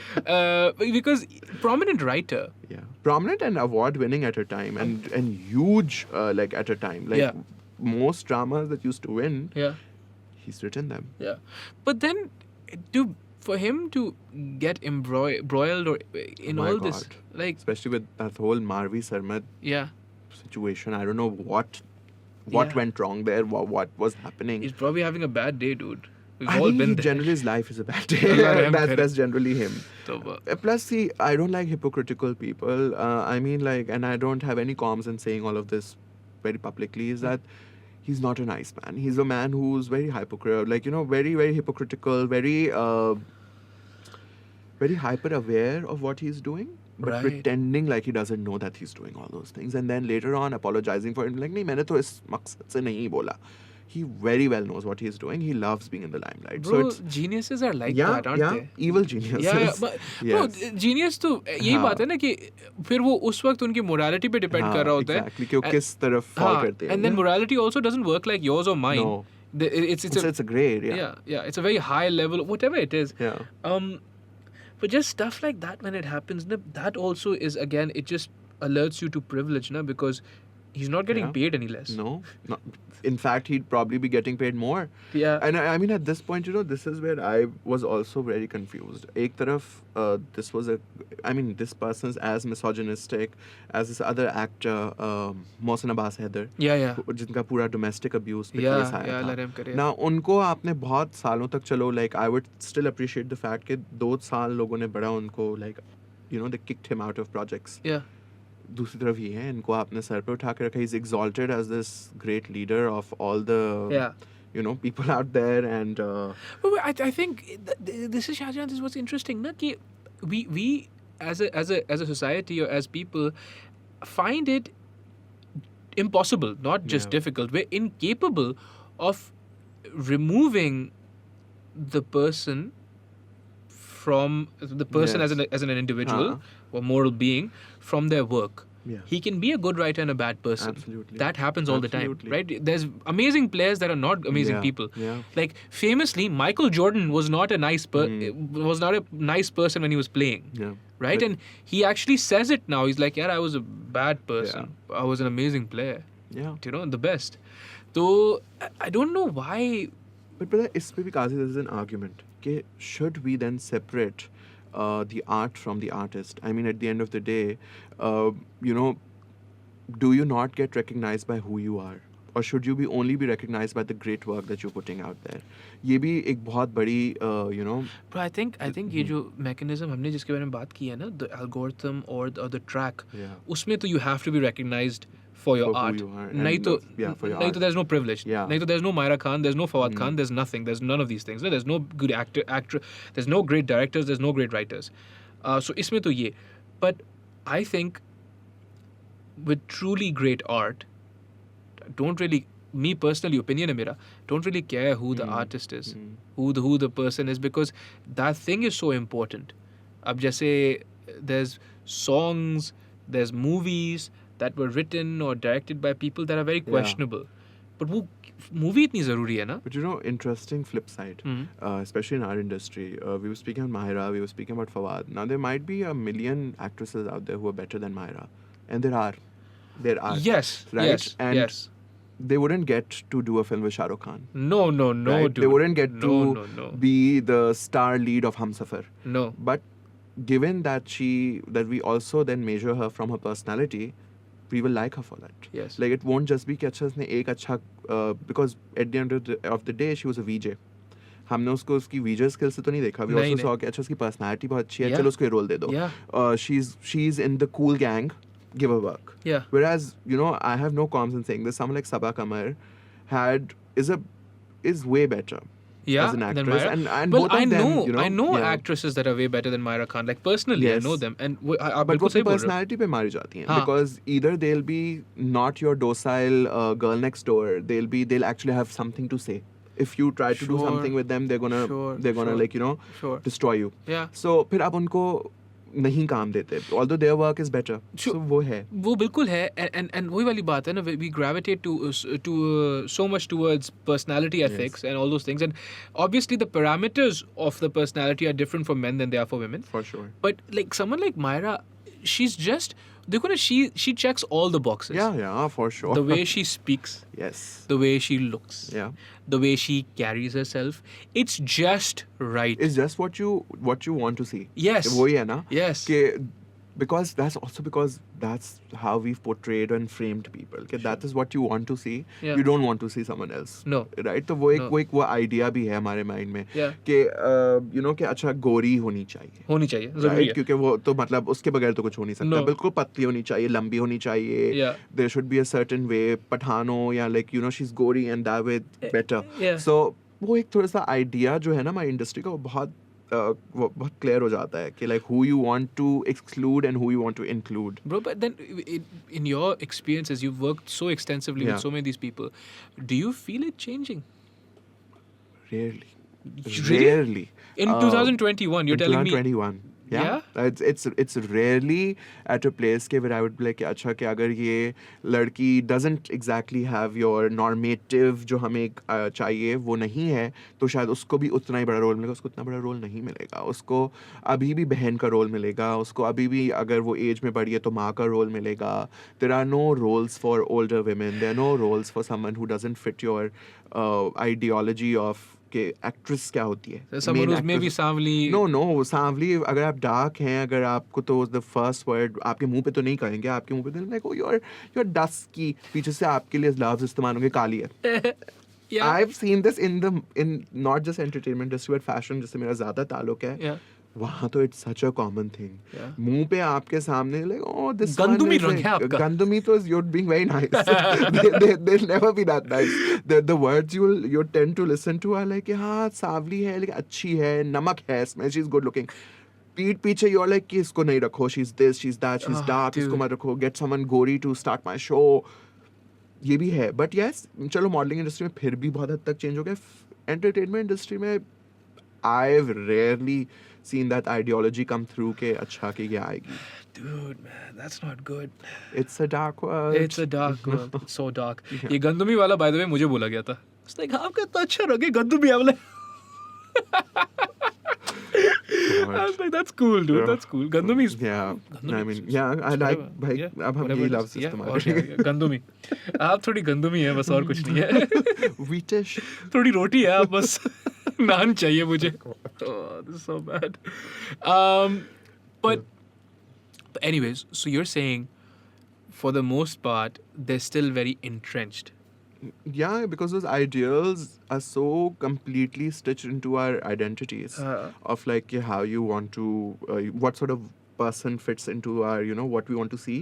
Because prominent writer. Yeah, prominent and award-winning at a time, and huge like at a time. Like Yeah. most dramas that used to win, Yeah. he's written them. Yeah. But then, for him to get embroiled or in Oh my all this, God. like, Especially with that whole Marvi Sarmad yeah, situation. I don't know what Yeah. went wrong there. What was happening? he's probably having a bad day, dude. We've I all think been there. generally his life is a bad day. Allah rahm kare. That's generally him. So, Plus, see, I don't like hypocritical people. I mean, like, and I don't have any qualms in saying all of this very publicly, is that he's not a nice man. He's a man who's very hypocritical, like, you know, very, very hypocritical, very hyper aware of what he's doing, but Right. pretending like he doesn't know that he's doing all those things. And then later on, apologizing for it. Like, nahi, maine to is maqsad se nahi bola. He very well knows what he's doing. He loves being in the limelight. bro, so it's geniuses are like yeah, that, aren't yeah, they? evil geniuses. Yeah, but bro, Yes. genius तो यही हाँ. बात है ना कि फिर वो उस वक्त उनकी morality पे depend कर रहा होता है. exactly, कि वो And- किस तरफ fall हाँ, करते हैं. and then yeah. morality also doesn't work like yours or mine. No. It's It's a gray area. yeah, it's a very high level, whatever it is. Yeah. But just stuff like that when it happens, na, that also is, again, it just alerts you to privilege, na, because he's not getting Yeah. paid any less. No. In fact, he'd probably be getting paid more. Yeah. And I mean, at this point, you know, this is where I was also very confused. Ek taraf, this was this person's as misogynistic as this other actor, Mohsen Abbas Haider. Yeah. जिनका पूरा domestic abuse पे Yeah, case आया yeah, था. let him करे. Now, उनको आपने बहुत सालों तक चलो, like, I would still appreciate the fact कि 2 साल लोगों ने बड़ा उनको, like, you know, they kicked him out of projects. Yeah. दूसरी तरफ ये है, इनको आपने सर पे उठा के रखा. He's exalted as this great leader of all the, Yeah. you know, people out there, and But I think this is Shahjehan. This is what's interesting, na, कि we as a society or as people find it impossible, not just Yeah. difficult. We're incapable of removing the person from the person Yes. as an individual Uh-huh. or moral being from their work. Yeah. He can be a good writer and a bad person. Absolutely. That happens all the time, Absolutely. right? There's amazing players that are not amazing Yeah, people. yeah. Like famously, Michael Jordan was not a nice was not a nice person when he was playing, Yeah. right? But- And he actually says it now. He's like, "Yeah, I was a bad person. I was an amazing player. Yeah. You know, the best." So I don't know why. But brother, इस पे भी Kazi, there's an argument कि should we then separate the art from the artist? I mean, at the end of the day, you know, do you not get recognized by who you are? Or should you only be recognized by the great work that you're putting out there? ये भी एक बहुत बड़ी, you know. But I think ये जो mechanism हमने जिसके बारे में बात की है ना, the algorithm or the track, Yeah. उसमें तो you have to be recognized for your For who art. you are, नहीं and तो for your नहीं art. तो there's no privilege. Yeah. नहीं तो there's no Myra Khan, there's no Fawad Khan, there's nothing. There's none of these things. No? There's no good actor. There's no great directors. There's no great writers. So इसमें तो ये. But I think with truly great art, don't really, me personally, opinion है मेरा, don't really care who the artist is, who the person is, because that thing is so important. अब जैसे there's songs, there's movies that were written or directed by people that are very questionable. But वो movie इतनी ज़रूरी है ना? But you know, interesting flip side, especially in our industry. We were speaking about Mahira, we were speaking about Fawad. Now, there might be a million actresses out there who are better than Mahira. And there are. Yes, right? yes, And yes. they wouldn't get to do a film with Shah Rukh Khan. No, Right? dude. They wouldn't get No, to be the star lead of Humsafar. No. But given that we also then measure her from her personality, we will like her for that. Yes. Like, it won't just be कि अच्छा उसने एक अच्छा because at the end of the day she was a VJ. हमने उसको उसकी VJ skills से तो नहीं देखा. We also saw कि अच्छा उसकी personality बहुत अच्छी है. चलो उसको ये role दे दो. Yeah. She's in the cool gang. Give her work. Yeah. Whereas, you know, I have no qualms in saying this. Someone like Sabaa Qamar is way better. Yeah, as an than actress, Myra. and well, both of them, you know, I know yeah. actresses that are way better than Myra Khan. Like personally, I Yes. know them, and आप But बिल्कुल वो सही बोल रहे हो. personality पे मारी जाती हैं हाँ. because either they'll be not your docile girl next door. They'll actually have something to say. If you try to do Sure. something with them, they're gonna Sure. like, you know, Sure. destroy you. Yeah. So फिर आप उनको नहीं काम देते. Although their work is better. Sure. So वो है. वो बिल्कुल है, and वही वाली बात है ना, we gravitate to so much towards personality ethics and all those things, and obviously the parameters of the personality are different for men than they are for women. For sure. But like someone like Myra, she's just देखो ना, she checks all the boxes. Yeah, for sure. The way she speaks, yes. the way she looks, Yeah. the way she carries herself, it's just right. It's just what you want to see. Yes. वही है ना. Yes. कि because that's how we've portrayed and framed people. कि that is what you want to see. Yeah. You don't want to see someone else. No. Right? तो वो एक वो idea भी है हमारे mind में. Yeah. कि you know कि अच्छा गोरी होनी चाहिए. होनी चाहिए, जरूरी Right? है. क्योंकि वो तो मतलब उसके बगैर तो कुछ हो नहीं सकता. No. बिल्कुल पतली होनी चाहिए, लंबी होनी चाहिए. Yeah. There should be a certain way. पठानो या like, you know, she's gory and that way better. Yeah. So वो एक थोड़ा सा idea जो है ना हमारी industry का, वो बहुत clear हो जाता है कि like who you want to exclude and who you want to include. Bro, but then in your experiences, you've worked so extensively with so many of these people. Do you feel it changing? Rarely. Really? Rarely. In 2021, you're telling me. 2021. Yeah. It's rarely at a place where I would be like, अच्छा कि अगर ये लड़की doesn't exactly have your normative जो हमें चाहिए वो नहीं है, तो शायद उसको भी उतना ही बड़ा रोल मिलेगा. उसको उतना बड़ा रोल नहीं मिलेगा. उसको अभी भी बहन का रोल मिलेगा. उसको अभी भी अगर वो एज में बढ़ी है तो माँ का रोल मिलेगा. There are no roles for older women. There are no roles for someone who doesn't fit your ideology of कि एक्ट्रेस क्या होती है. Someone who's maybe सांवली. No, सांवली अगर आप डार्क हैं, अगर आपको तो the first word आपके मुंह पे तो नहीं कहेंगे, आपके मुंह पे तो like, oh, you're dusky, पीछे से आपके लिए लफ्ज इस्तेमाल होंगे काली है. Yeah. I've seen this in not just entertainment industry but fashion, जिससे मेरा ज़्यादा ताल्लुक है. Yeah. वहाँ तो it's such a common thing. Yeah. मुंह पे आपके सामने like, oh, this गंदुमी one रंग है आपका. गंदुमी तो you're being very nice. They'll never be that nice. The words you tend to listen to are like, हाँ सांवली है लेकिन अच्छी है, नमक है इसमें, she's good looking. पीठ पीछे you're like कि इसको नहीं रखो, she's this, she's that, she's dark, इसको मत रखो, get someone gory to start my show. ये भी है. But yes, चलो मॉडलिंग इंडस्ट्री में फिर भी बहुत हद तक चेंज हो गया. एंटरटेनमेंट इंडस्ट्री में I've rarely seen that ideology come through के अच्छा कि ये आएगी. Dude, man, that's not good. It's a dark world. It's a dark world. It's so dark. ये गंदुमी वाला by the way मुझे बोला गया था. It's like आपका तो अच्छा रंग है गंदुमी वाला. I was like, that's cool, dude. Yeah. That's cool. Gandumi is. Yeah. Gandumi I mean, is- yeah, I like whatever. भाई Yeah, अब हम whatever यही it लफ्ज़ is. Yeah, इस्तेमाल और करेंगे. गंदुमी. आप थोड़ी गंदुमी है बस और कुछ नहीं है. Wheatish. थोड़ी रोटी है आप बस. नान चाहिए मुझे. Oh, this is so bad. But anyways, so you're saying for the most part they're still very entrenched. Yeah, because those ideals are so completely stitched into our identities of like how you want to, what sort of person fits into our, you know, what we want to see.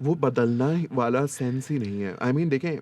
वो बदलना वाला sense ही नहीं है. I mean, देखें,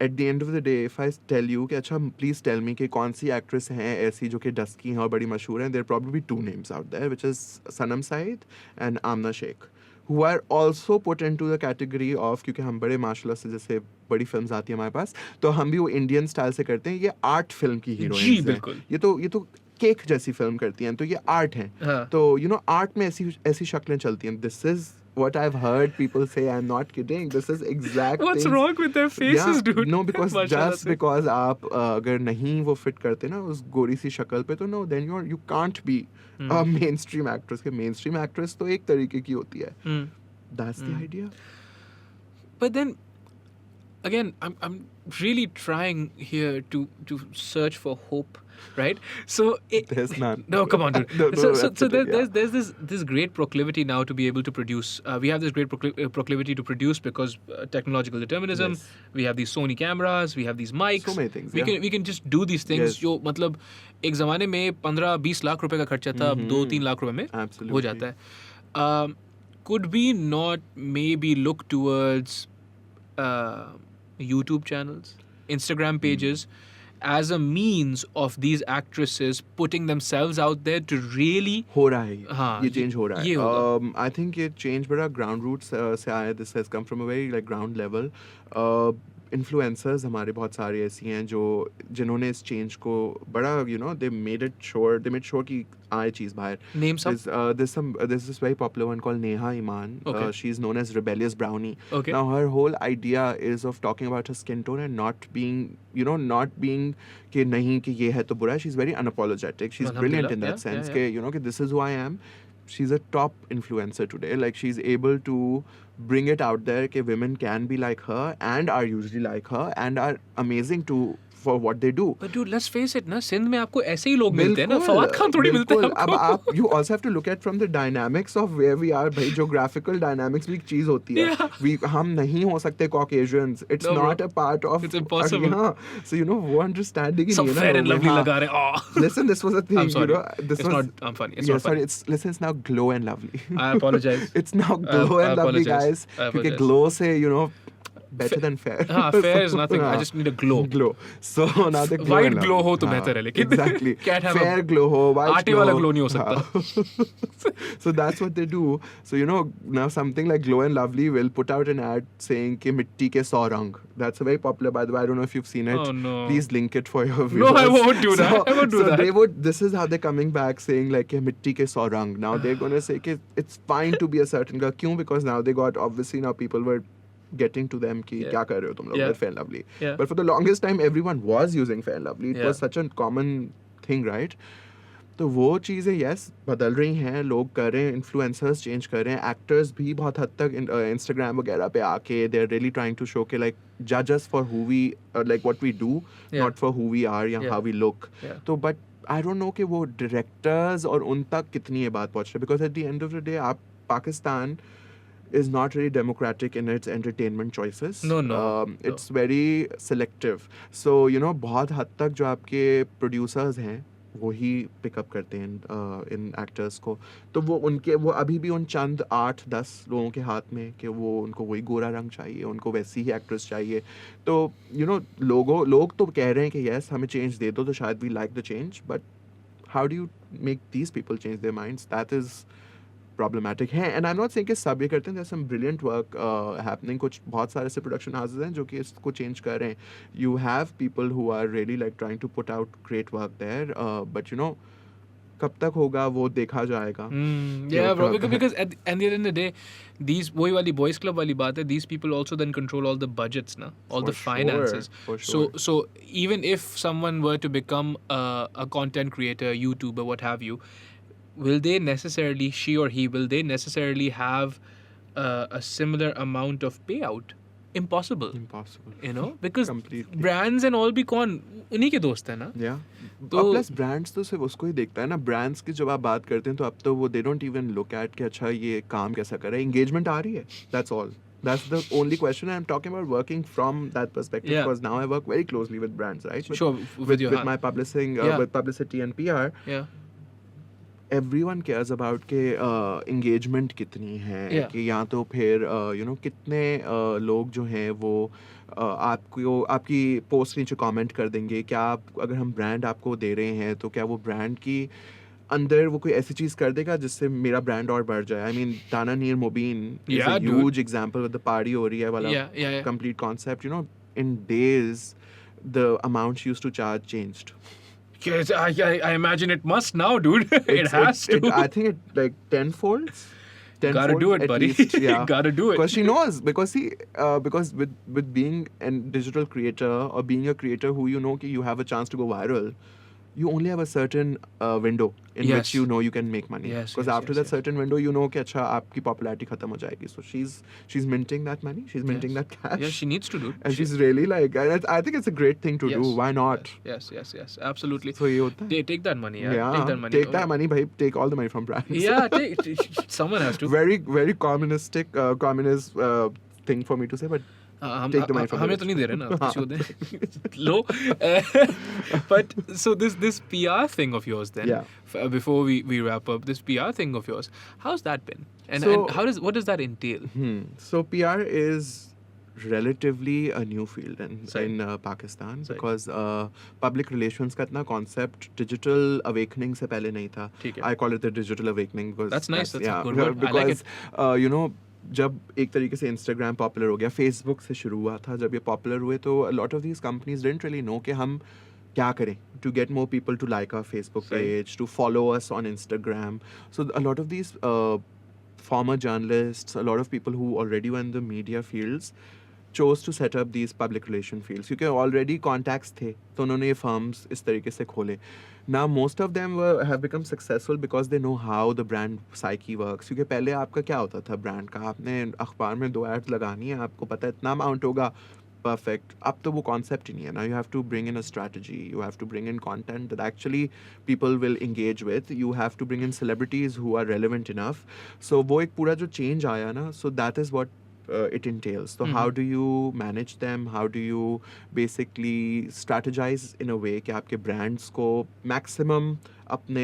at the end of the day, if I tell you कि अच्छा please tell me कि कौन सी actress हैं ऐसी जो कि डस्की हैं और बड़ी मशहूर हैं, there are probably two names out there, which is Sanam Said and Amna Sheikh, who are also put into the category of, क्योंकि हम बड़े माशाल्लाह से जैसे बड़ी फिल्म्स आती हैं हमारे पास, तो हम भी वो इंडियन स्टाइल से करते हैं. ये आर्ट फिल्म की हीरोइंस जी हैं. बिल्कुल. ये तो केक जैसी फिल्म करती हैं, तो ये आर्ट हैं. हाँ. तो you know आर्ट में ऐसी शक्लें चलती हैं. This is what I've heard people say. I'm not kidding. This is exact. What's things. wrong with their faces, Yeah, dude? no, because माशाल्लाह just से. because आप अगर नहीं वो fit करते ना उस गोरी सी शक्ल पे, तो no, then you can't be a mainstream actress. के mainstream actress तो एक तरीके की होती है. Hmm. That's the idea. But then again, I'm really trying here to search for hope, right? So There's none. no, come on, dude. No, So that's it, yeah. there's this great proclivity now to be able to produce. We have this great proclivity to produce because technological determinism. Yes. We have these Sony cameras. We have these mics. So many things, We yeah. can just do these things. Yes. जो मतलब एक ज़माने में 15-20 लाख रुपए का खर्चा था, अब 2-3 लाख रुपए में हो Absolutely. जाता है. Could we not maybe look towards YouTube channels, Instagram pages, as a means of these actresses putting themselves out there to really हो रहा है हाँ, ये चेंज हो रहा ये होगा. है आई थिंक ये चेंज बड़ा ग्राउंड रूट से आया है this has come from a very like ground level influencers हमारे बहुत सारे ऐसी हैं जो जिन्होंने इस चेंज को बड़ा दे मेड श्योर कि आए चीज़ बाहर. Name some. There's this very popular one called Neha Iman. Okay. She's known as Rebellious Brownie. Okay. Now her whole idea is of talking about her skin tone and not being कि नहीं कि ये है तो बुरा है. She's very unapologetic. She's brilliant in that Yeah, sense yeah, कि कि this is who I am. She's a top influencer today. Like she's able to bring it out there कि women can be like her and are usually like her and are amazing for what they do. But dude, let's face it ना, सिंध में आपको ऐसे ही लोग मिलते हैं ना, फवाद खान थोड़ी मिलते हैं अब आप you also have to look at from the dynamics of where we are. भाई geographical dynamics भी एक चीज होती है. Yeah. हम नहीं हो सकते Caucasians. It's No, not bro. a part of. It's impossible. हाँ. So वो understanding ही सब नहीं है ना. fair and lovely हाँ. लगा रहे हैं. Oh. Listen, this was a thing. I'm sorry. This It's was, not. I'm funny. It's yeah, not funny. sorry. It's now glow and lovely. I apologize. It's now glow I and lovely, apologize. guys. I क्योंकि apologize. glow से better than fair. हाँ, fair is nothing. I हाँ. just need a glow. Glow. So now the glow White and glow lovely. हो तो हाँ, बेहतर है, लेकिन exactly. can't have fair glow हो, white आटे glow वाला हो. glow नहीं हो सकता. So that's what they do. So now something like Glow and Lovely will put out an ad saying कि मिट्टी के 100 रंग. That's very popular, by the way. I don't know if you've seen it. Oh, no. Please link it for your No, viewers. I won't do that. I won't do that. So this is how they're coming back saying like कि मिट्टी के 100 रंग. Now they're going to say कि it's fine to be a certain color. क्यों? Because now they got, obviously now people were getting to them कि क्या कर रहे हो तुम लोग with Fair and Lovely. Yeah. But for the longest time everyone was using Fair and Lovely. It Yeah. was such a common thing, right? तो वो चीज़ें यस बदल रही हैं, लोग कर रहे हैं, इन्फ्लुएंसर्स चेंज कर रहे हैं, एक्टर्स भी बहुत हद तक इंस्टाग्राम वगैरह पे आके they are really trying to show के लाइक जज us for who we like what we do, not for who we are या हाउ वी लुक. तो बट आई डोंट नो कि वो डायरेक्टर्स और उन तक कितनी ये बात पहुँच रही है, because at the end of the day आप Pakistan is not really democratic in its entertainment choices. No. It's very selective. So बहुत हद तक जो आपके producers हैं वही पिकअप करते हैं इन एक्टर्स को. तो वो अभी भी उन चंद 8-10 लोगों के हाथ में कि वो उनको वही गोरा रंग चाहिए, उनको वैसी ही एक्ट्रेस चाहिए. तो लोग तो कह रहे हैं कि यस हमें चेंज दे दो, तो शायद we like the change, but how do you make these people change their minds? That is problematic है. And I am not saying कि सब ये करते हैं. There some brilliant work happening. कुछ बहुत सारे ऐसे प्रोडक्शन हाउसेस हैं जो कि इसको चेंज कर रहे हैं. You have people who are really like trying to put out great work there, but कब तक होगा वो देखा जाएगा. Yeah, bro, because at the end of the day, these वही वाली boys club वाली बात है, these people also then control all the budgets ना, all the finances. For sure. So even if someone were to become a content creator, YouTuber, what have you, will they necessarily, she or he, will they necessarily have a similar amount of payout? Impossible. Because Completely. brands and all भी कौन उन्हीं के दोस्त है ना. तो plus brands तो सिर्फ उसको ही देखता है ना. ब्रांड्स की जब आप बात करते हैं तो अब तो वो they don't even look at कि अच्छा ये काम कैसा कर रहा है, एंगेजमेंट आ रही है, that's all. That's the only question. I'm talking about working from that perspective, because now I work very closely with brands, right? With my publishing, with publicity and PR. Yeah. Everyone cares about के engagement कितनी है, कि या तो फिर कितने लोग जो हैं वो आपको आपकी पोस्ट नीचे कमेंट कर देंगे. क्या आप अगर हम ब्रांड आपको दे रहे हैं तो क्या वो ब्रांड की अंदर वो कोई ऐसी चीज़ कर देगा जिससे मेरा ब्रांड और बढ़ जाए. आई मीन ताना नीर मुबीन is a huge example with the party हो रही है वाला complete concept. In days the amount she used to charge changed. Yes, I imagine it must now, dude. It has to. I think it like tenfolds. Gotta do it, buddy. Least, yeah. Gotta do it. Because she knows. Because with being a digital creator or being a creator who you have a chance to go viral, you only have a certain window in Yes. which you know you can make money. Yes, Because yes, after yes, that yes. certain window, you know कि अच्छा आपकी popularity खत्म हो जाएगी. So she's minting that money. She's minting Yes. that cash. Yeah, she needs to do. And she's really like, and I think it's a great thing to do. Yes. Why not? Yes. Absolutely. So ये होता है. Take that money, yeah. Yeah, Take that money. take that money, bhai. Take all the money from brands. Yeah, someone has to. Very, very communist thing for me to say, but take the money from the हमें rich. तो नहीं दे रहे ना किसी को दे लो but so this PR thing of yours then Yeah. Before we wrap up, this PR thing of yours, how's that been and So- and what does that entail? So PR is relatively a new field Sorry. in Pakistan Sorry. because public relations का इतना concept digital awakening से पहले नहीं था. ठीक है. I call it the digital awakening because That's nice. That's a yeah, good word. I like because you know जब एक तरीके से Instagram पॉपुलर हो गया, Facebook से शुरू हुआ था, जब ये पॉपुलर हुए तो a lot of these companies didn't really know कि हम क्या करें to get more people to like our Facebook Right. page, to follow us on Instagram. So a lot of these former journalists, a lot of people who already were in the media fields chose to set up these public relation fields क्योंकि already contacts थे तो उन्होंने ये firms इस तरीके से खोले. Now most of them have become successful because they know how the brand psyche works. क्योंकि पहले आपका क्या होता था brand का, आपने अखबार में 2 ads लगानी है, आपको पता है इतना amount होगा, perfect. अब तो वो concept ही नहीं है. Now you have to bring in a strategy. You have to bring in content that actually people will engage with. You have to bring in celebrities who are relevant enough. So वो एक पूरा जो change आया ना, so that is what it entails. So how do you manage them? How do you basically strategize in a way कि आपके brands को maximum अपने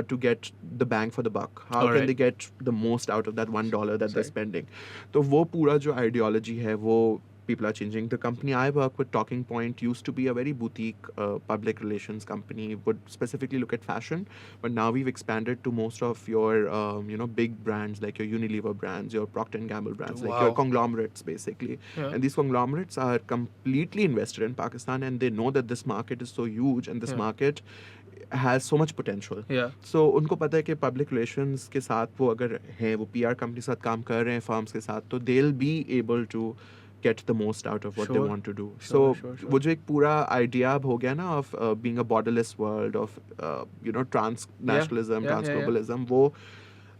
to get the bang for the buck? How Alright. can they get the most out of that $1 that they're Sorry. spending? तो वो पूरा जो ideology है वो people are changing. The company I work with, Talking Point, used to be a very boutique public relations company, would specifically look at fashion, but now we've expanded to most of your big brands like your Unilever brands, your Procter & Gamble brands, like your Wow. conglomerates basically. Yeah. And these conglomerates are completely invested in Pakistan and they know that this market is so huge and this Yeah. market has so much potential. Yeah. So उनको पता है कि public relations के साथ वो अगर हैं, वो PR company के साथ काम कर रहे हैं firms के साथ, तो they'll be able to get the most out of what they Sure. want to do. Sure. वो जो एक पूरा idea अब हो गया ना of being a borderless world, of transnationalism, Yeah. transglobalism, वो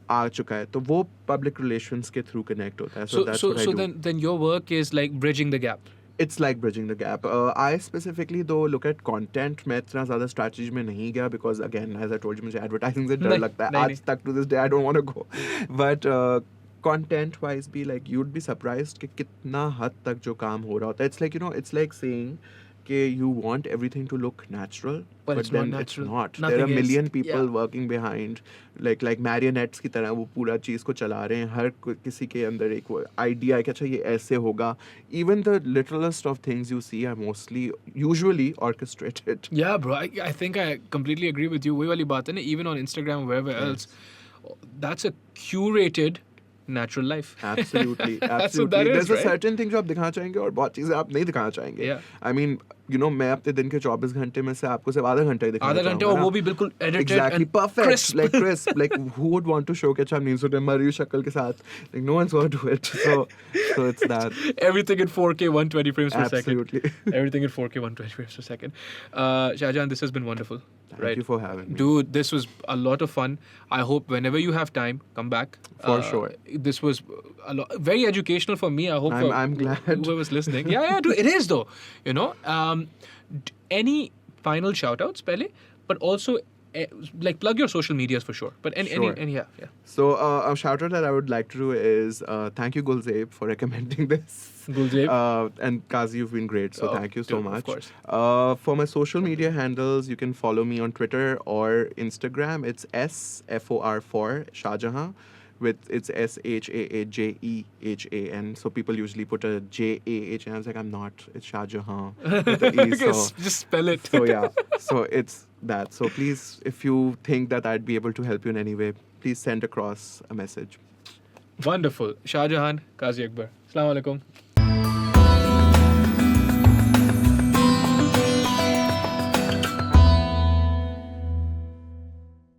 आ चुका है. तो वो public relations के through connect होता है. So that's what I do. then your work is like bridging the gap. It's like bridging the gap. I specifically though look at content. मैं इतना ज़्यादा strategy में नहीं गया because again, as I told you, मुझे advertising से डर नहीं, लगता है. नहीं, आज तक to this day I don't want to go. But content wise be like you'd be surprised कि कितना हद तक जो काम हो रहा होता है. It's like it's like saying कि you want everything to look natural, But it's not then natural. it's not. Nothing There are is. million people Yeah. working behind like marionettes की तरह वो पूरा चीज़ को चला रहे हैं. हर किसी के अंदर एक वो idea है कि अच्छा ये ऐसे होगा. Even the littlest of things you see are usually orchestrated. Yeah, bro. I think I completely agree with you. वही वाली बात है ना, even on Instagram, wherever else, that's a curated natural life. Absolutely, absolutely. So that is, There's a right? certain thing जो आप दिखाना चाहेंगे और बहुत चीज़ें आप नहीं दिखाना चाहेंगे. Yeah. I mean, मैं अपने दिन के 24 घंटे में से आपको सिर्फ आधा घंटा ही दिखाना आधा घंटे चाहूँगा और ना. वो भी बिल्कुल edited Exactly, and perfect, crisp. like crisp. Like who would want to show कि अच्छा हम नींद से मर रही हूँ शक्ल के साथ? Like no one's going to do it. So it's that. Everything in 4K 120 frames per second. Absolutely. Everything in 4K 120 frames per second. Shahjehan, this has been wonderful. Thank you for having me. Dude, this was a lot of fun. I hope whenever you have time, come back. For sure. This was very educational for me. I hope I'm glad. whoever's listening. Yeah, dude, it is though. Any final shout outs, Pele? But also, like plug your social medias for sure. But Sure. yeah. So a shout out that I would like to do is thank you Gulzeb for recommending this. Gulzeb. And Kazi, you've been great, so Oh, thank you so dude, of much. course. For my social media handles, you can follow me on Twitter or Instagram. It's SFOR4 Shahjehan. It's SHAAJEHAN. So people usually put a JAH, and I was like, I'm not. It's Shahjehan with the E. Just spell it. So yeah, so it's that. So please, if you think that I'd be able to help you in any way, please send across a message. Wonderful. Shahjehan, Kazi Akbar. Assalamu alaikum.